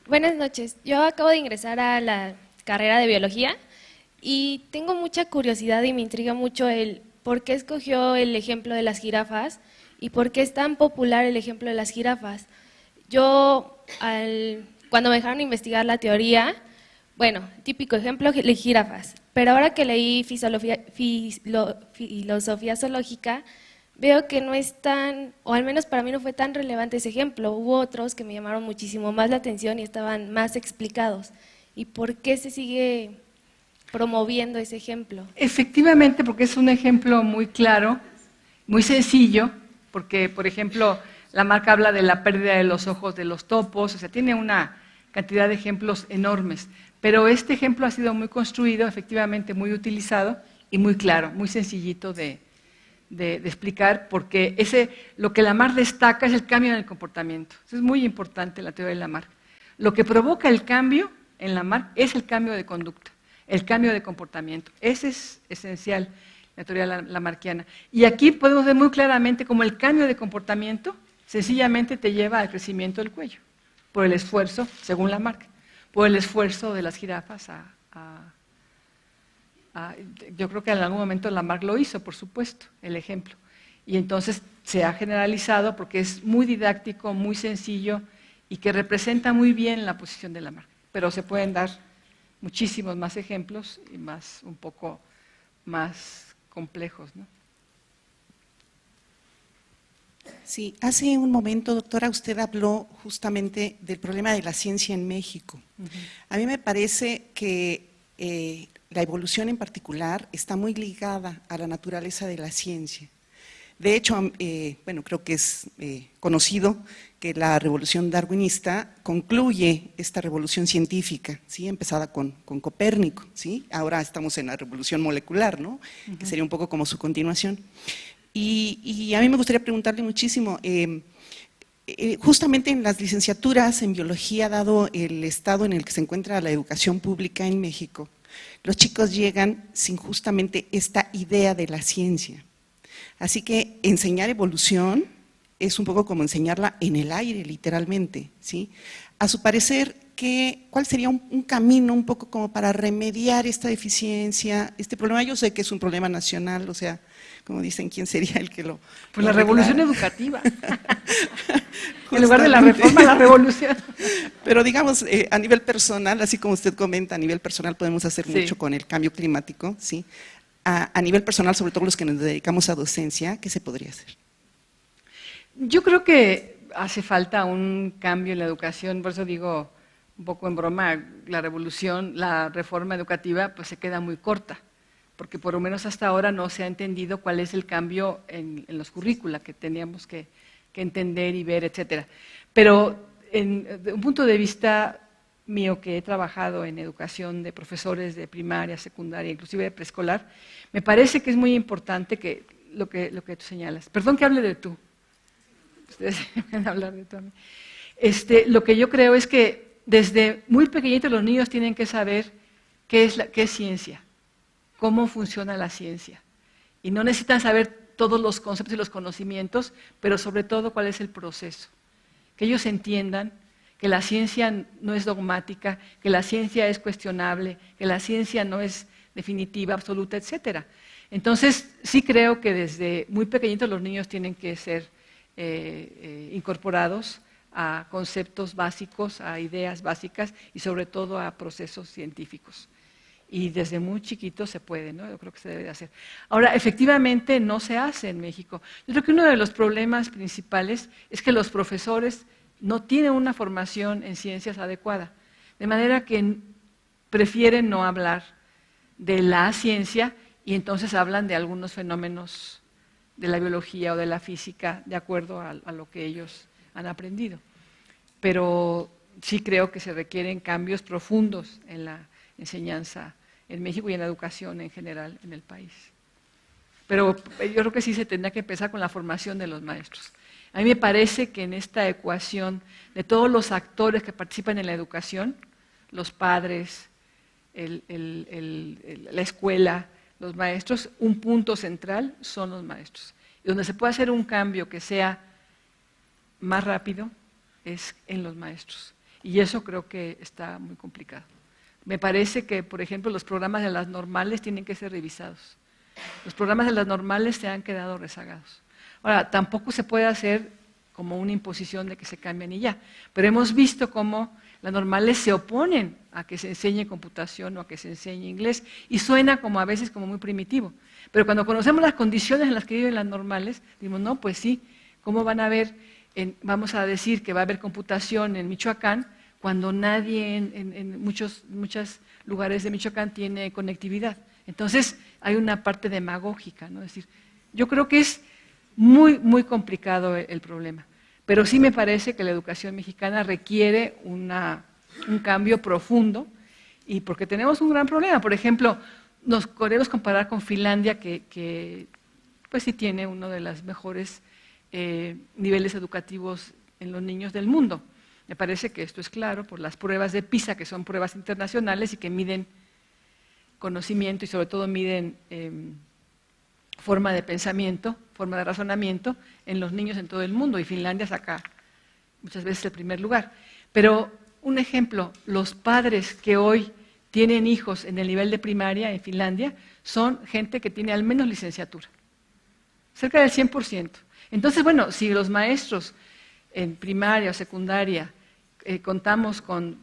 Buenas noches. Yo acabo de ingresar a la carrera de biología y tengo mucha curiosidad y me intriga mucho el por qué escogió el ejemplo de las jirafas y por qué es tan popular el ejemplo de las jirafas. Yo, cuando me dejaron investigar la teoría, bueno, típico ejemplo, jirafas, pero ahora que leí filosofía zoológica, veo que no es tan, o al menos para mí no fue tan relevante ese ejemplo. Hubo otros que me llamaron muchísimo más la atención y estaban más explicados. ¿Y por qué se sigue promoviendo ese ejemplo? Efectivamente, porque es un ejemplo muy claro, muy sencillo, porque, por ejemplo, Lamarck habla de la pérdida de los ojos de los topos, o sea, tiene una cantidad de ejemplos enormes. Pero este ejemplo ha sido muy construido, efectivamente muy utilizado y muy claro, muy sencillito de explicar, porque lo que Lamarck destaca es el cambio en el comportamiento. Eso es muy importante en la teoría de Lamarck. Lo que provoca el cambio en Lamarck es el cambio de conducta, el cambio de comportamiento. Ese es esencial en la teoría lamarckiana. Y aquí podemos ver muy claramente cómo el cambio de comportamiento sencillamente te lleva al crecimiento del cuello, por el esfuerzo, según Lamarck, por el esfuerzo de las jirafas yo creo que en algún momento Lamarck lo hizo, por supuesto, el ejemplo. Y entonces se ha generalizado porque es muy didáctico, muy sencillo y que representa muy bien la posición de Lamarck. Pero se pueden dar muchísimos más ejemplos y un poco más complejos, ¿no? Sí, hace un momento, doctora, usted habló justamente del problema de la ciencia en México. A mí me parece que la evolución en particular está muy ligada a la naturaleza de la ciencia. De hecho, bueno, creo que es conocido que la revolución darwinista concluye esta revolución científica, ¿sí? Empezada con Copérnico, ¿sí? Ahora estamos en la revolución molecular, ¿no? Que sería un poco como su continuación. Y a mí me gustaría preguntarle muchísimo, justamente en las licenciaturas en biología, dado el estado en el que se encuentra la educación pública en México, los chicos llegan sin justamente esta idea de la ciencia. Así que enseñar evolución es un poco como enseñarla en el aire, literalmente, ¿sí? A su parecer, ¿cuál sería un camino un poco como para remediar esta deficiencia, este problema? Yo sé que es un problema nacional, o sea, como dicen, ¿quién sería el que lo Pues la revolución educativa. Justamente. En lugar de la reforma, la revolución. Pero digamos, a nivel personal, así como usted comenta, a nivel personal podemos hacer Sí. mucho con el cambio climático, ¿sí? A nivel personal, sobre todo los que nos dedicamos a docencia, ¿qué se podría hacer? Yo creo que hace falta un cambio en la educación, por eso digo un poco en broma, la revolución, la reforma educativa, pues se queda muy corta, porque por lo menos hasta ahora no se ha entendido cuál es el cambio en los currícula que teníamos que entender y ver, etcétera. Pero de un punto de vista mío, que he trabajado en educación de profesores de primaria, secundaria, inclusive de preescolar, me parece que es muy importante que lo que tú señalas. Perdón que hable de tú. Ustedes van a hablar de tú a mí. Lo que yo creo es que desde muy pequeñitos los niños tienen que saber qué es ciencia, cómo funciona la ciencia. Y no necesitan saber todos los conceptos y los conocimientos, pero sobre todo cuál es el proceso. Que ellos entiendan que la ciencia no es dogmática, que la ciencia es cuestionable, que la ciencia no es definitiva, absoluta, etcétera. Entonces, sí creo que desde muy pequeñitos los niños tienen que ser incorporados a conceptos básicos, a ideas básicas y sobre todo a procesos científicos. Y desde muy chiquitos se puede, ¿no? Yo creo que se debe de hacer. Ahora, efectivamente no se hace en México. Yo creo que uno de los problemas principales es que los profesores no tienen una formación en ciencias adecuada, de manera que prefieren no hablar de la ciencia y entonces hablan de algunos fenómenos de la biología o de la física de acuerdo a lo que ellos han aprendido. Pero sí creo que se requieren cambios profundos en la enseñanza en México y en la educación en general en el país. Pero yo creo que sí se tendrá que empezar con la formación de los maestros. A mí me parece que en esta ecuación de todos los actores que participan en la educación, los padres, la escuela, los maestros, un punto central son los maestros. Y donde se puede hacer un cambio que sea más rápido es en los maestros. Y eso creo que está muy complicado. Me parece que, por ejemplo, los programas de las normales tienen que ser revisados. Los programas de las normales se han quedado rezagados. Ahora, tampoco se puede hacer como una imposición de que se cambien y ya, pero hemos visto cómo las normales se oponen a que se enseñe computación o a que se enseñe inglés y suena como a veces como muy primitivo. Pero cuando conocemos las condiciones en las que viven las normales, decimos, no, pues sí, ¿cómo van a haber, vamos a decir que va a haber computación en Michoacán cuando nadie en muchos lugares de Michoacán tiene conectividad? Entonces hay una parte demagógica, ¿no? Es decir, yo creo que es muy, muy complicado el problema, pero sí me parece que la educación mexicana requiere un cambio profundo y porque tenemos un gran problema. Por ejemplo, nos queremos comparar con Finlandia, que pues sí tiene uno de los mejores niveles educativos en los niños del mundo. Me parece que esto es claro por las pruebas de PISA, que son pruebas internacionales y que miden conocimiento y sobre todo miden forma de pensamiento, forma de razonamiento en los niños en todo el mundo, y Finlandia saca muchas veces el primer lugar. Pero un ejemplo, los padres que hoy tienen hijos en el nivel de primaria en Finlandia son gente que tiene al menos licenciatura, cerca del 100%. Entonces, bueno, si los maestros en primaria o secundaria contamos con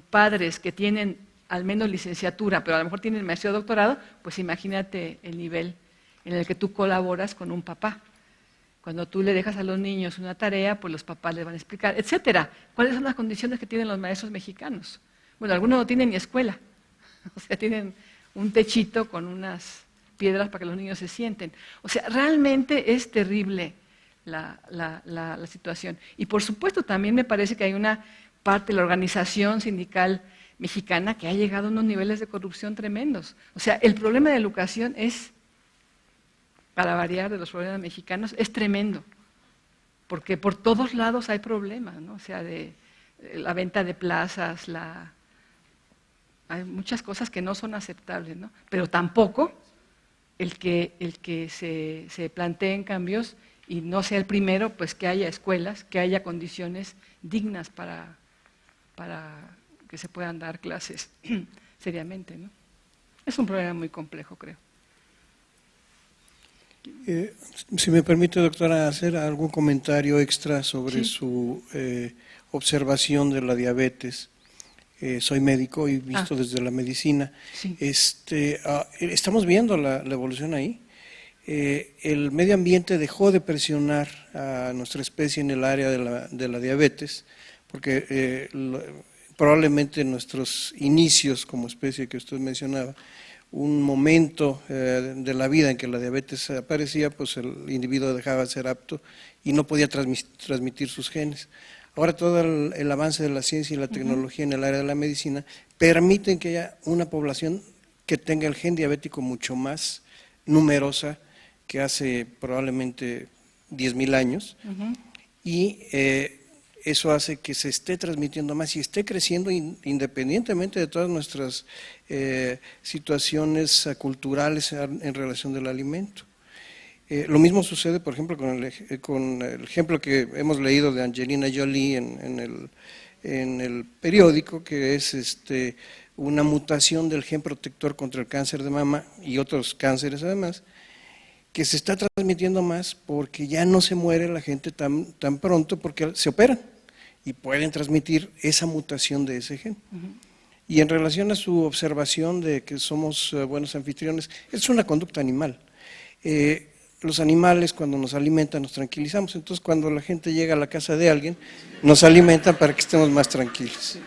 padres que tienen al menos licenciatura, pero a lo mejor tienen maestría o doctorado, pues imagínate el nivel en el que tú colaboras con un papá. Cuando tú le dejas a los niños una tarea, pues los papás les van a explicar, etcétera. ¿Cuáles son las condiciones que tienen los maestros mexicanos? Bueno, algunos no tienen ni escuela, o sea, tienen un techito con unas piedras para que los niños se sienten. O sea, realmente es terrible la situación. Y por supuesto también me parece que hay una parte de la organización sindical mexicana que ha llegado a unos niveles de corrupción tremendos. O sea, el problema de la educación es, para variar de los problemas mexicanos, es tremendo, porque por todos lados hay problemas, ¿no? O sea, de la venta de plazas, hay muchas cosas que no son aceptables, ¿no? Pero tampoco el que se planteen cambios y no sea el primero, pues que haya escuelas, que haya condiciones dignas para que se puedan dar clases seriamente, ¿no? Es un problema muy complejo, creo. Si me permite, doctora, hacer algún comentario extra sobre su observación de la diabetes. Soy médico y visto desde la medicina. Sí. Estamos viendo la evolución ahí. El medio ambiente dejó de presionar a nuestra especie en el área de la diabetes, porque probablemente en nuestros inicios como especie que usted mencionaba, un momento de la vida en que la diabetes aparecía, pues el individuo dejaba de ser apto y no podía transmitir sus genes. Ahora todo el avance de la ciencia y la tecnología en el área de la medicina permiten que haya una población que tenga el gen diabético mucho más numerosa que hace probablemente 10,000 años, y eso hace que se esté transmitiendo más y esté creciendo independientemente de todas nuestras situaciones culturales en relación del alimento. Lo mismo sucede, por ejemplo, con el ejemplo que hemos leído de Angelina Jolie en el periódico, que es una mutación del gen protector contra el cáncer de mama y otros cánceres además, que se está transmitiendo más porque ya no se muere la gente tan pronto porque se operan y pueden transmitir esa mutación de ese gen. Y en relación a su observación de que somos buenos anfitriones, es una conducta animal. Los animales cuando nos alimentan nos tranquilizamos, entonces cuando la gente llega a la casa de alguien, nos alimentan para que estemos más tranquilos.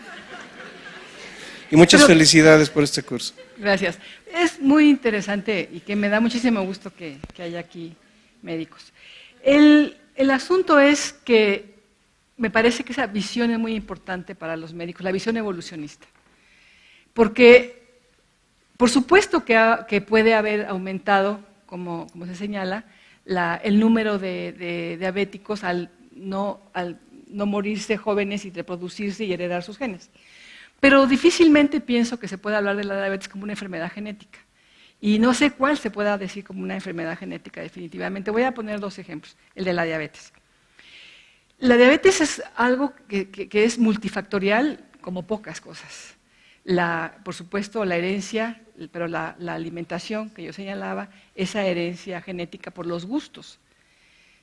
Y muchas felicidades por este curso. Gracias. Es muy interesante y que me da muchísimo gusto que haya aquí médicos. El asunto es que me parece que esa visión es muy importante para los médicos, la visión evolucionista. Porque, por supuesto que puede haber aumentado, como se señala, el número de diabéticos al no morirse jóvenes y reproducirse y heredar sus genes. Pero difícilmente pienso que se pueda hablar de la diabetes como una enfermedad genética. Y no sé cuál se pueda decir como una enfermedad genética definitivamente. Voy a poner 2 ejemplos. El de la diabetes. La diabetes es algo que es multifactorial como pocas cosas. Por supuesto, la herencia, pero la alimentación que yo señalaba, esa herencia genética por los gustos.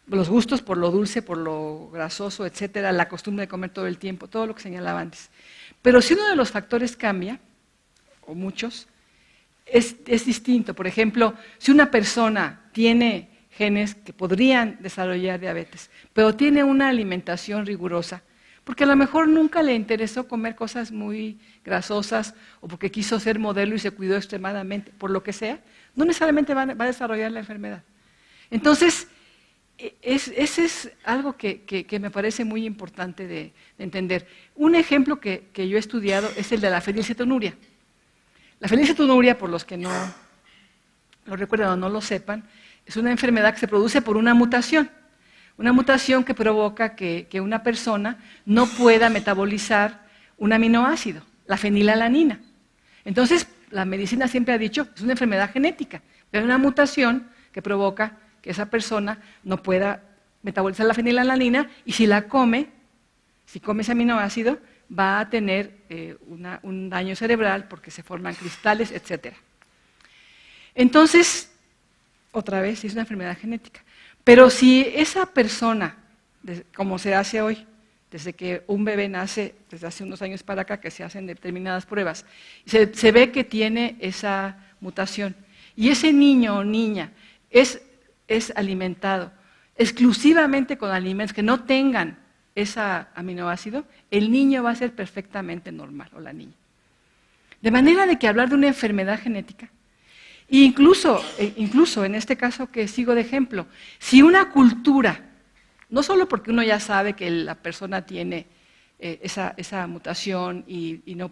Los gustos por lo dulce, por lo grasoso, etcétera, la costumbre de comer todo el tiempo, todo lo que señalaba antes. Pero si uno de los factores cambia, o muchos, es distinto. Por ejemplo, si una persona tiene genes que podrían desarrollar diabetes, pero tiene una alimentación rigurosa, porque a lo mejor nunca le interesó comer cosas muy grasosas o porque quiso ser modelo y se cuidó extremadamente, por lo que sea, no necesariamente va a desarrollar la enfermedad. Entonces, ese es algo que me parece muy importante de entender. Un ejemplo que yo he estudiado es el de la fenilcetonuria. La fenilcetonuria, por los que no lo recuerdan o no lo sepan, es una enfermedad que se produce por una mutación que provoca que una persona no pueda metabolizar un aminoácido, la fenilalanina. Entonces, la medicina siempre ha dicho que es una enfermedad genética, pero hay una mutación que provoca que esa persona no pueda metabolizar la fenilalanina y si come ese aminoácido, va a tener un daño cerebral porque se forman cristales, etc. Entonces, otra vez, es una enfermedad genética. Pero si esa persona, como se hace hoy, desde que un bebé nace, desde hace unos años para acá, que se hacen determinadas pruebas, se ve que tiene esa mutación, y ese niño o niña es alimentado exclusivamente con alimentos que no tengan ese aminoácido, el niño va a ser perfectamente normal, o la niña. De manera de que hablar de una enfermedad genética, e incluso en este caso que sigo de ejemplo, si una cultura, no solo porque uno ya sabe que la persona tiene esa mutación y no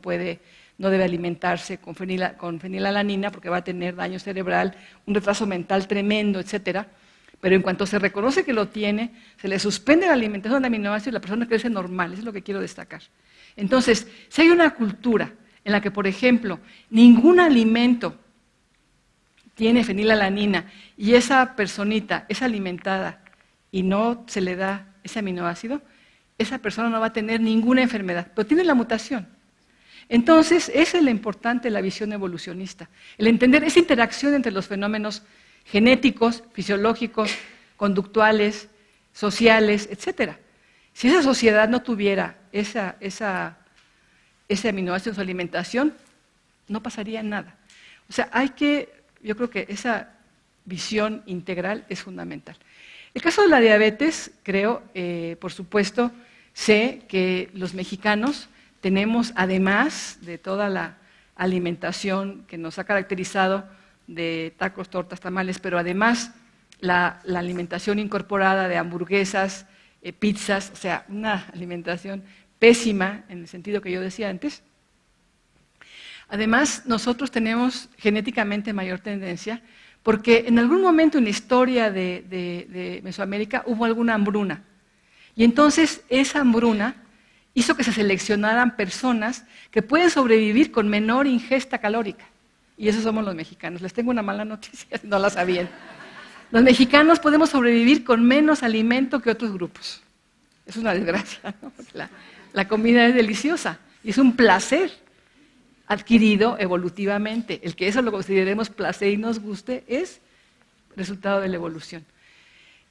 debe alimentarse con fenilalanina porque va a tener daño cerebral, un retraso mental tremendo, etcétera, pero en cuanto se reconoce que lo tiene, se le suspende la alimentación de aminoácidos y la persona crece normal, eso es lo que quiero destacar. Entonces, si hay una cultura en la que, por ejemplo, ningún alimento tiene fenilalanina y esa personita es alimentada y no se le da ese aminoácido, esa persona no va a tener ninguna enfermedad, pero tiene la mutación. Entonces, esa es lo importante de la visión evolucionista, el entender esa interacción entre los fenómenos genéticos, fisiológicos, conductuales, sociales, etc. Si esa sociedad no tuviera ese aminoácido en su alimentación, no pasaría nada. O sea, yo creo que esa visión integral es fundamental. El caso de la diabetes, creo, por supuesto, sé que los mexicanos tenemos, además de toda la alimentación que nos ha caracterizado de tacos, tortas, tamales, pero además la alimentación incorporada de hamburguesas, pizzas, o sea, una alimentación pésima en el sentido que yo decía antes. Además, nosotros tenemos genéticamente mayor tendencia porque en algún momento en la historia de Mesoamérica hubo alguna hambruna. Y entonces esa hambruna hizo que se seleccionaran personas que pueden sobrevivir con menor ingesta calórica. Y esos somos los mexicanos. Les tengo una mala noticia, si no la sabían. Los mexicanos podemos sobrevivir con menos alimento que otros grupos. Es una desgracia, ¿no? La comida es deliciosa y es un placer adquirido evolutivamente. El que eso lo consideremos placer y nos guste es resultado de la evolución.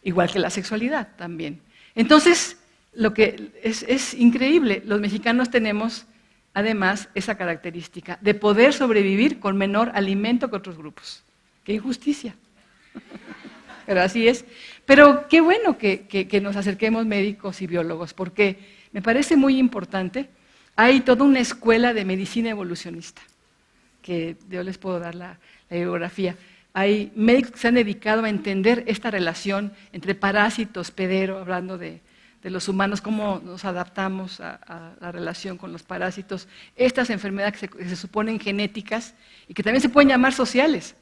Igual que la sexualidad también. Entonces, lo que es increíble, los mexicanos tenemos además esa característica de poder sobrevivir con menor alimento que otros grupos. ¡Qué injusticia! Pero así es. Pero qué bueno que nos acerquemos médicos y biólogos, porque me parece muy importante. Hay toda una escuela de medicina evolucionista, que yo les puedo dar la bibliografía. Hay médicos que se han dedicado a entender esta relación entre parásitos, Pedero, hablando de los humanos, cómo nos adaptamos a la relación con los parásitos, estas enfermedades que se suponen genéticas y que también se pueden llamar sociales.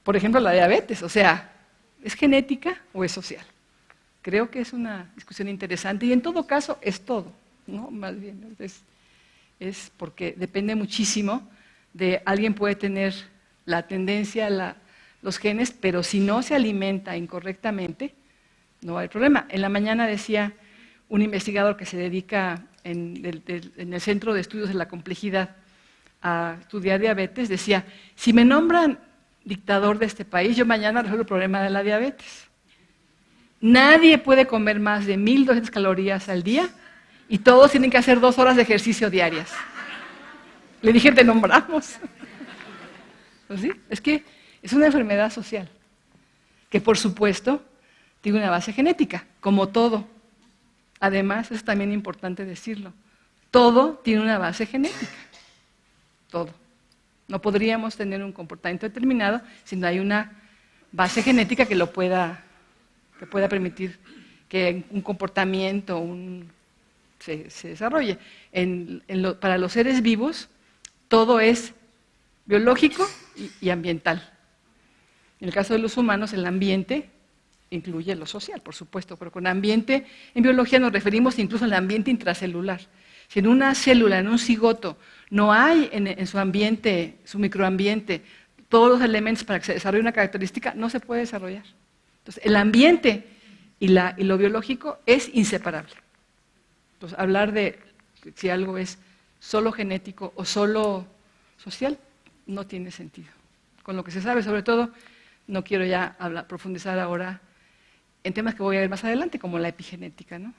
Por ejemplo, la diabetes, o sea, ¿es genética o es social? Creo que es una discusión interesante y en todo caso es todo, ¿no? Más bien, es porque depende muchísimo de alguien puede tener la tendencia, los genes, pero si no se alimenta incorrectamente, no hay problema. En la mañana decía un investigador que se dedica en el Centro de Estudios de la Complejidad a estudiar diabetes, decía, si me nombran dictador de este país, yo mañana resuelvo el problema de la diabetes. Nadie puede comer más de 1.200 calorías al día y todos tienen que hacer 2 horas de ejercicio diarias. Le dije, te nombramos. Pues sí, es que es una enfermedad social, que por supuesto tiene una base genética, como todo. Además, es también importante decirlo, todo tiene una base genética, todo. No podríamos tener un comportamiento determinado si no hay una base genética que pueda permitir que un comportamiento se desarrolle. Para los seres vivos, todo es biológico y ambiental. En el caso de los humanos, el ambiente incluye lo social, por supuesto, pero con ambiente en biología nos referimos incluso al ambiente intracelular. Si en una célula, en un cigoto, no hay en su ambiente, su microambiente, todos los elementos para que se desarrolle una característica, no se puede desarrollar. Entonces, el ambiente y lo biológico es inseparable. Entonces, hablar de si algo es solo genético o solo social no tiene sentido. Con lo que se sabe, sobre todo, no quiero ya profundizar ahora en temas que voy a ver más adelante, como la epigenética, ¿no?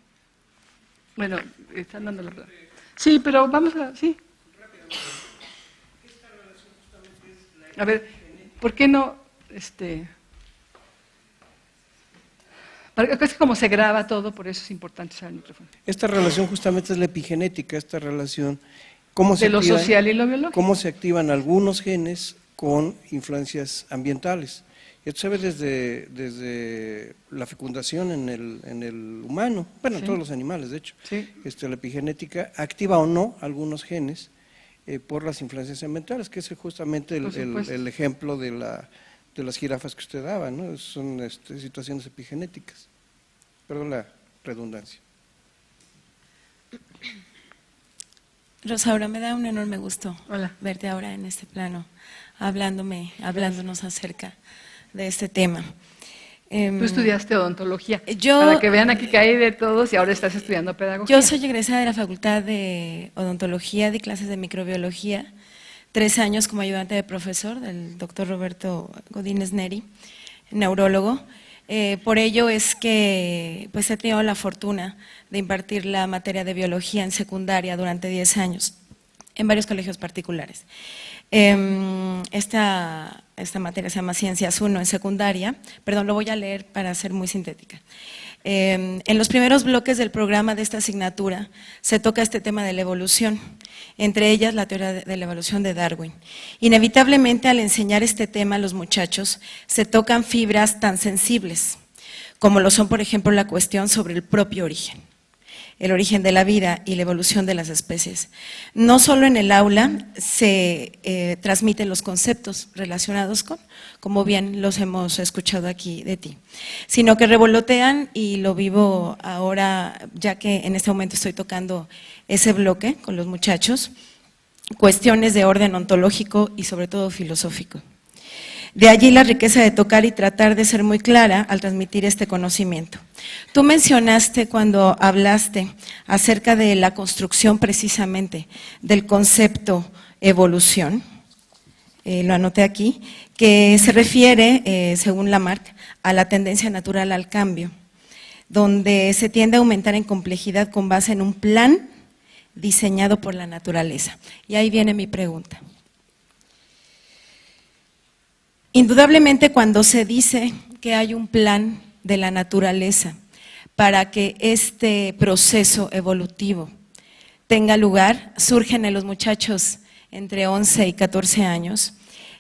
Bueno, están dando la palabra. Sí, pero vamos a... Sí. A ver, ¿por qué no...? Es como se graba todo, por eso es importante usar el micrófono. Esta relación justamente es la epigenética, esta relación, cómo se De lo activan, social y lo biológico. cómo se activan algunos genes con influencias ambientales. Esto se ve desde la fecundación en el humano, bueno, en todos los animales, de hecho. Sí. La epigenética activa o no algunos genes por las influencias ambientales, que es justamente el ejemplo de las jirafas que usted daba, ¿no? Son situaciones epigenéticas. Perdón la redundancia. Rosaura, me da un enorme gusto Hola. verte ahora en este plano, hablándonos acerca de este tema. Tú estudiaste odontología, yo, para que vean aquí que hay de todos y ahora estás estudiando pedagogía. Yo soy egresada de la Facultad de Odontología, di clases de microbiología, 3 años como ayudante de profesor del doctor Roberto Godínez Neri, neurólogo. Por ello es que pues, he tenido la fortuna de impartir la materia de biología en secundaria durante 10 años en varios colegios particulares. Esta materia se llama Ciencias 1 en secundaria, perdón, lo voy a leer para ser muy sintética. En los primeros bloques del programa de esta asignatura se toca este tema de la evolución, entre ellas la teoría de la evolución de Darwin. Inevitablemente al enseñar este tema a los muchachos se tocan fibras tan sensibles como lo son por ejemplo la cuestión sobre el propio origen. El origen de la vida y la evolución de las especies. No solo en el aula se transmiten los conceptos relacionados con, como bien los hemos escuchado aquí de ti, sino que revolotean, y lo vivo ahora, ya que en este momento estoy tocando ese bloque con los muchachos, cuestiones de orden ontológico y sobre todo filosófico. De allí la riqueza de tocar y tratar de ser muy clara al transmitir este conocimiento. Tú mencionaste cuando hablaste acerca de la construcción precisamente del concepto evolución, lo anoté aquí, que se refiere, según Lamarck, a la tendencia natural al cambio, donde se tiende a aumentar en complejidad con base en un plan diseñado por la naturaleza. Y ahí viene mi pregunta. Indudablemente cuando se dice que hay un plan de la naturaleza para que este proceso evolutivo tenga lugar, surgen en los muchachos entre 11 y 14 años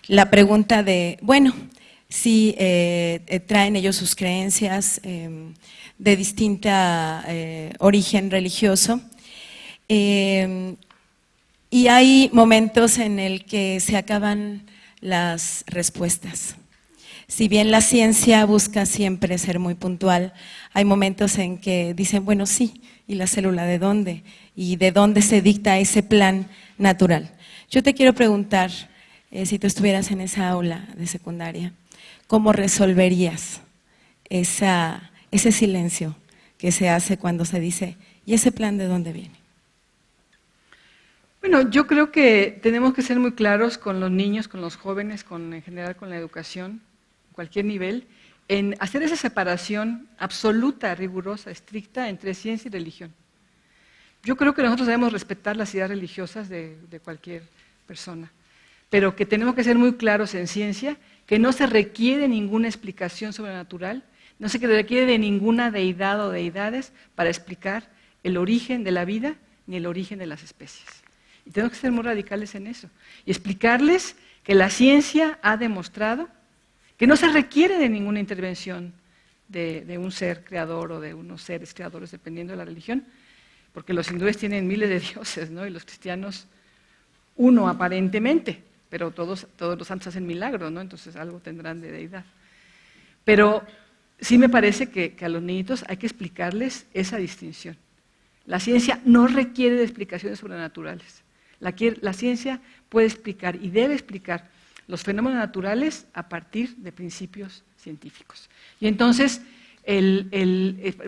la pregunta de, bueno, si traen ellos sus creencias de distinta origen religioso, y hay momentos en el que se acaban las respuestas. Si bien la ciencia busca siempre ser muy puntual, hay momentos en que dicen, bueno, sí, ¿y la célula de dónde? ¿Y de dónde se dicta ese plan natural? Yo te quiero preguntar, si tú estuvieras en esa aula de secundaria, ¿cómo resolverías ese silencio que se hace cuando se dice, ¿y ese plan de dónde viene? Bueno, yo creo que tenemos que ser muy claros con los niños, con los jóvenes, en general con la educación, a cualquier nivel, en hacer esa separación absoluta, rigurosa, estricta entre ciencia y religión. Yo creo que nosotros debemos respetar las ideas religiosas de cualquier persona, pero que tenemos que ser muy claros en ciencia, que no se requiere ninguna explicación sobrenatural, no se requiere de ninguna deidad o deidades para explicar el origen de la vida ni el origen de las especies. Y tenemos que ser muy radicales en eso y explicarles que la ciencia ha demostrado que no se requiere de ninguna intervención de un ser creador o de unos seres creadores, dependiendo de la religión, porque los hindúes tienen miles de dioses, ¿no? Y los cristianos uno aparentemente, pero todos los santos hacen milagros, ¿no? Entonces algo tendrán de deidad. Pero sí me parece que a los niñitos hay que explicarles esa distinción. La ciencia no requiere de explicaciones sobrenaturales. La ciencia puede explicar y debe explicar los fenómenos naturales a partir de principios científicos. Y entonces,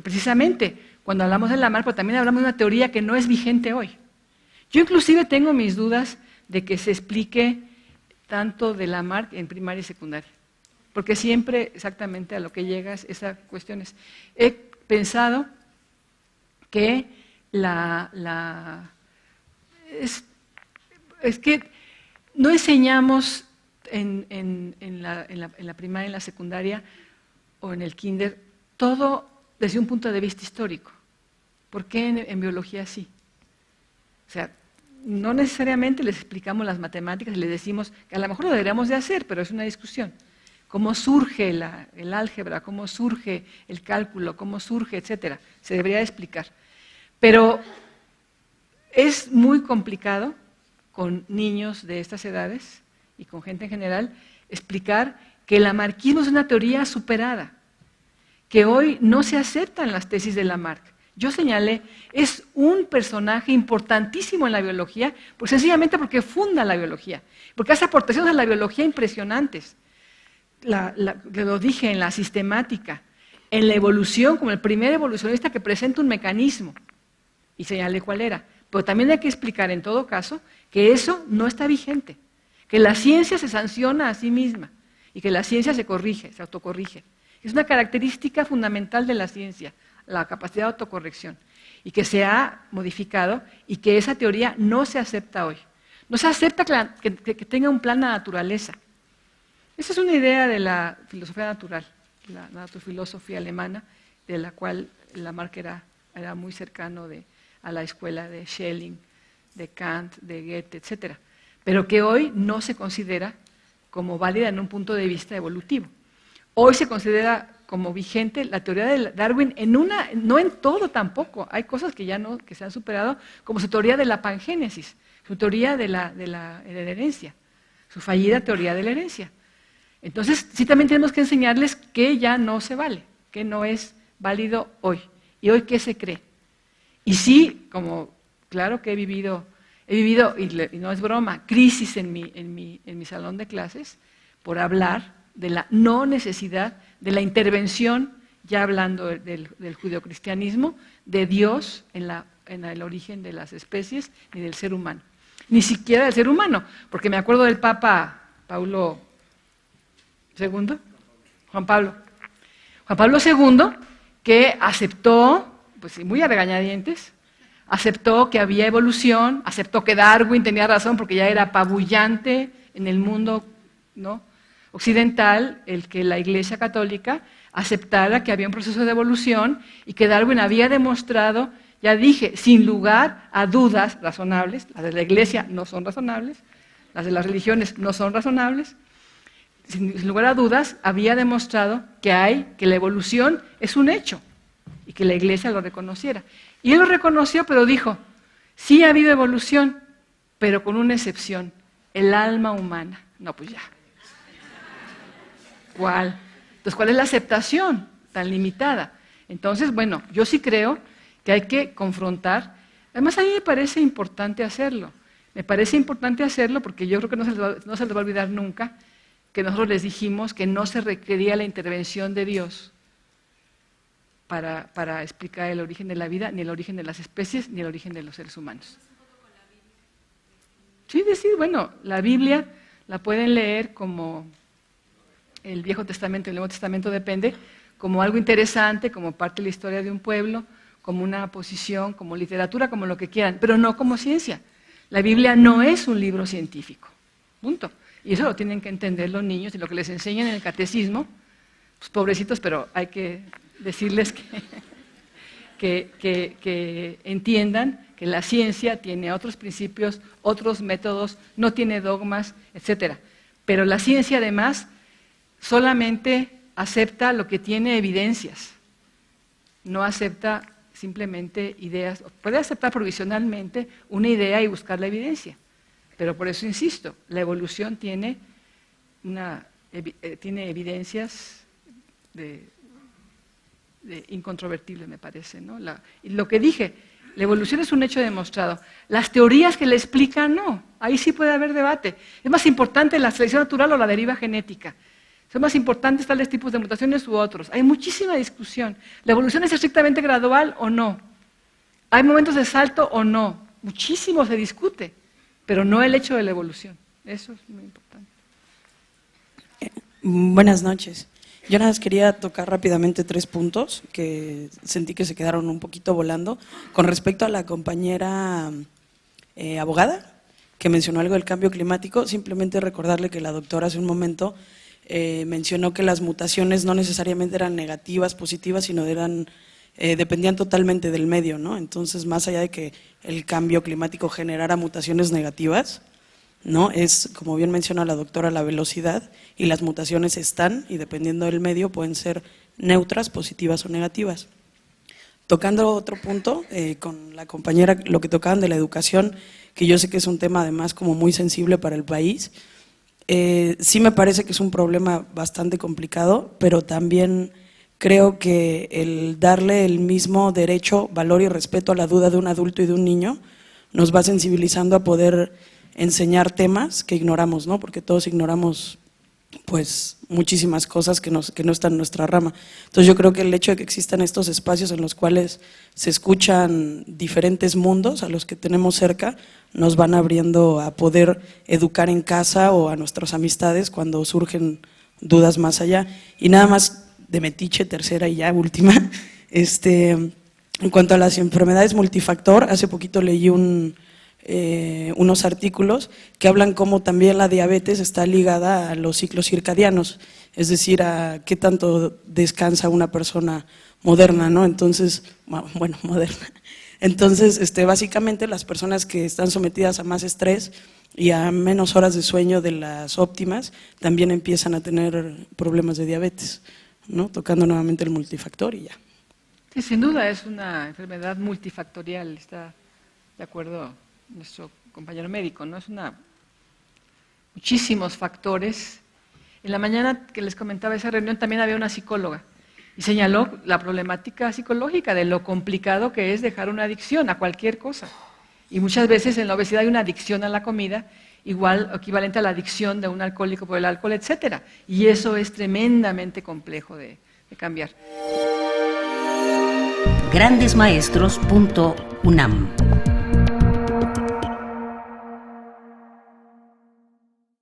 precisamente, cuando hablamos de Lamarck, pero también hablamos de una teoría que no es vigente hoy. Yo inclusive tengo mis dudas de que se explique tanto de Lamarck en primaria y secundaria, porque siempre exactamente a lo que llegas esas cuestiones. He pensado que es que no enseñamos en la primaria, en la secundaria o en el kinder todo desde un punto de vista histórico. ¿Por qué en biología sí? O sea, no necesariamente les explicamos las matemáticas y les decimos que a lo mejor lo deberíamos de hacer, pero es una discusión. Cómo surge el álgebra, cómo surge el cálculo, cómo surge, etcétera. Se debería explicar. Pero es muy complicado con niños de estas edades y con gente en general explicar que el lamarckismo es una teoría superada, que hoy no se aceptan las tesis de Lamarck. Yo señalé, es un personaje importantísimo en la biología, pues sencillamente porque funda la biología, porque hace aportaciones a la biología impresionantes. Lo dije en la sistemática, en la evolución, como el primer evolucionista que presenta un mecanismo, y señalé cuál era. Pero también hay que explicar en todo caso que eso no está vigente, que la ciencia se sanciona a sí misma y que la ciencia se corrige, se autocorrige. Es una característica fundamental de la ciencia, la capacidad de autocorrección, y que se ha modificado y que esa teoría no se acepta hoy. No se acepta que tenga un plan la naturaleza. Esa es una idea de la filosofía natural, la naturfilosofía alemana, de la cual Lamarck era muy cercano a la escuela de Schelling, de Kant, de Goethe, etc. Pero que hoy no se considera como válida en un punto de vista evolutivo. Hoy se considera como vigente la teoría de Darwin no en todo tampoco, hay cosas que que se han superado, como su teoría de la pangénesis, su teoría de la herencia, su fallida teoría de la herencia. Entonces, sí también tenemos que enseñarles que ya no se vale, que no es válido hoy. ¿Y hoy qué se cree? Y sí, como claro que he vivido, y no es broma, crisis en mi salón de clases por hablar de la no necesidad de la intervención, ya hablando del judeocristianismo, de Dios en el origen de las especies ni del ser humano. Ni siquiera del ser humano, porque me acuerdo del Papa Paulo II, Juan Pablo II, que aceptó, pues muy a regañadientes, aceptó que había evolución, aceptó que Darwin tenía razón porque ya era apabullante en el mundo, ¿no?, occidental el que la Iglesia Católica aceptara que había un proceso de evolución y que Darwin había demostrado, ya dije, sin lugar a dudas razonables, las de la Iglesia no son razonables, las de las religiones no son razonables, sin lugar a dudas había demostrado que la evolución es un hecho y que la Iglesia lo reconociera. Y él lo reconoció, pero dijo, sí ha habido evolución, pero con una excepción, el alma humana. No, pues ya. ¿Cuál? Entonces, ¿cuál es la aceptación tan limitada? Entonces, bueno, yo sí creo que hay que confrontar. Además, a mí me parece importante hacerlo. Me parece importante hacerlo porque yo creo que no se les va a olvidar nunca que nosotros les dijimos que no se requería la intervención de Dios para explicar el origen de la vida, ni el origen de las especies, ni el origen de los seres humanos. Sí, decir, bueno, la Biblia la pueden leer como el Viejo Testamento y el Nuevo Testamento, depende, como algo interesante, como parte de la historia de un pueblo, como una posición, como literatura, como lo que quieran, pero no como ciencia. La Biblia no es un libro científico, punto. Y eso lo tienen que entender los niños y lo que les enseñan en el catecismo, pues pobrecitos, pero hay que decirles que entiendan que la ciencia tiene otros principios, otros métodos, no tiene dogmas, etc. Pero la ciencia además solamente acepta lo que tiene evidencias, no acepta simplemente ideas, puede aceptar provisionalmente una idea y buscar la evidencia, pero por eso insisto, la evolución tiene evidencias incontrovertibles, me parece, ¿no? Y lo que dije, la evolución es un hecho demostrado. Las teorías que la explican, no, ahí sí puede haber debate. Es más importante la selección natural o la deriva genética. Son más importantes tales tipos de mutaciones u otros. Hay muchísima discusión. ¿La evolución es estrictamente gradual o no? ¿Hay momentos de salto o no? Muchísimo se discute, pero no el hecho de la evolución. Eso es muy importante. Buenas noches. Yo nada más quería tocar rápidamente 3 puntos que sentí que se quedaron un poquito volando. Con respecto a la compañera abogada que mencionó algo del cambio climático, simplemente recordarle que la doctora hace un momento mencionó que las mutaciones no necesariamente eran negativas, positivas, sino dependían totalmente del medio, ¿no? Entonces, más allá de que el cambio climático generara mutaciones negativas, ¿no? Es, como bien menciona la doctora, la velocidad, y las mutaciones están, y dependiendo del medio, pueden ser neutras, positivas o negativas. Tocando otro punto, con la compañera, lo que tocaban de la educación, que yo sé que es un tema además como muy sensible para el país, sí me parece que es un problema bastante complicado, pero también creo que el darle el mismo derecho, valor y respeto a la duda de un adulto y de un niño nos va sensibilizando a poder enseñar temas que ignoramos, ¿no? Porque todos ignoramos pues muchísimas cosas que no están en nuestra rama. Entonces yo creo que el hecho de que existan estos espacios en los cuales se escuchan diferentes mundos a los que tenemos cerca, nos van abriendo a poder educar en casa o a nuestras amistades cuando surgen dudas más allá. Y nada más de metiche, tercera y ya última, en cuanto a las enfermedades multifactor, hace poquito leí unos artículos que hablan cómo también la diabetes está ligada a los ciclos circadianos, es decir, a qué tanto descansa una persona moderna, ¿no? Entonces, bueno, moderna. Entonces, básicamente las personas que están sometidas a más estrés y a menos horas de sueño de las óptimas también empiezan a tener problemas de diabetes, ¿no? Tocando nuevamente el multifactor y ya. Sí, sin duda es una enfermedad multifactorial, está de acuerdo nuestro compañero médico, ¿no? Muchísimos factores. En la mañana que les comentaba esa reunión también había una psicóloga y señaló la problemática psicológica de lo complicado que es dejar una adicción a cualquier cosa. Y muchas veces en la obesidad hay una adicción a la comida, igual equivalente a la adicción de un alcohólico por el alcohol, etcétera. Y eso es tremendamente complejo de cambiar. grandesmaestros.unam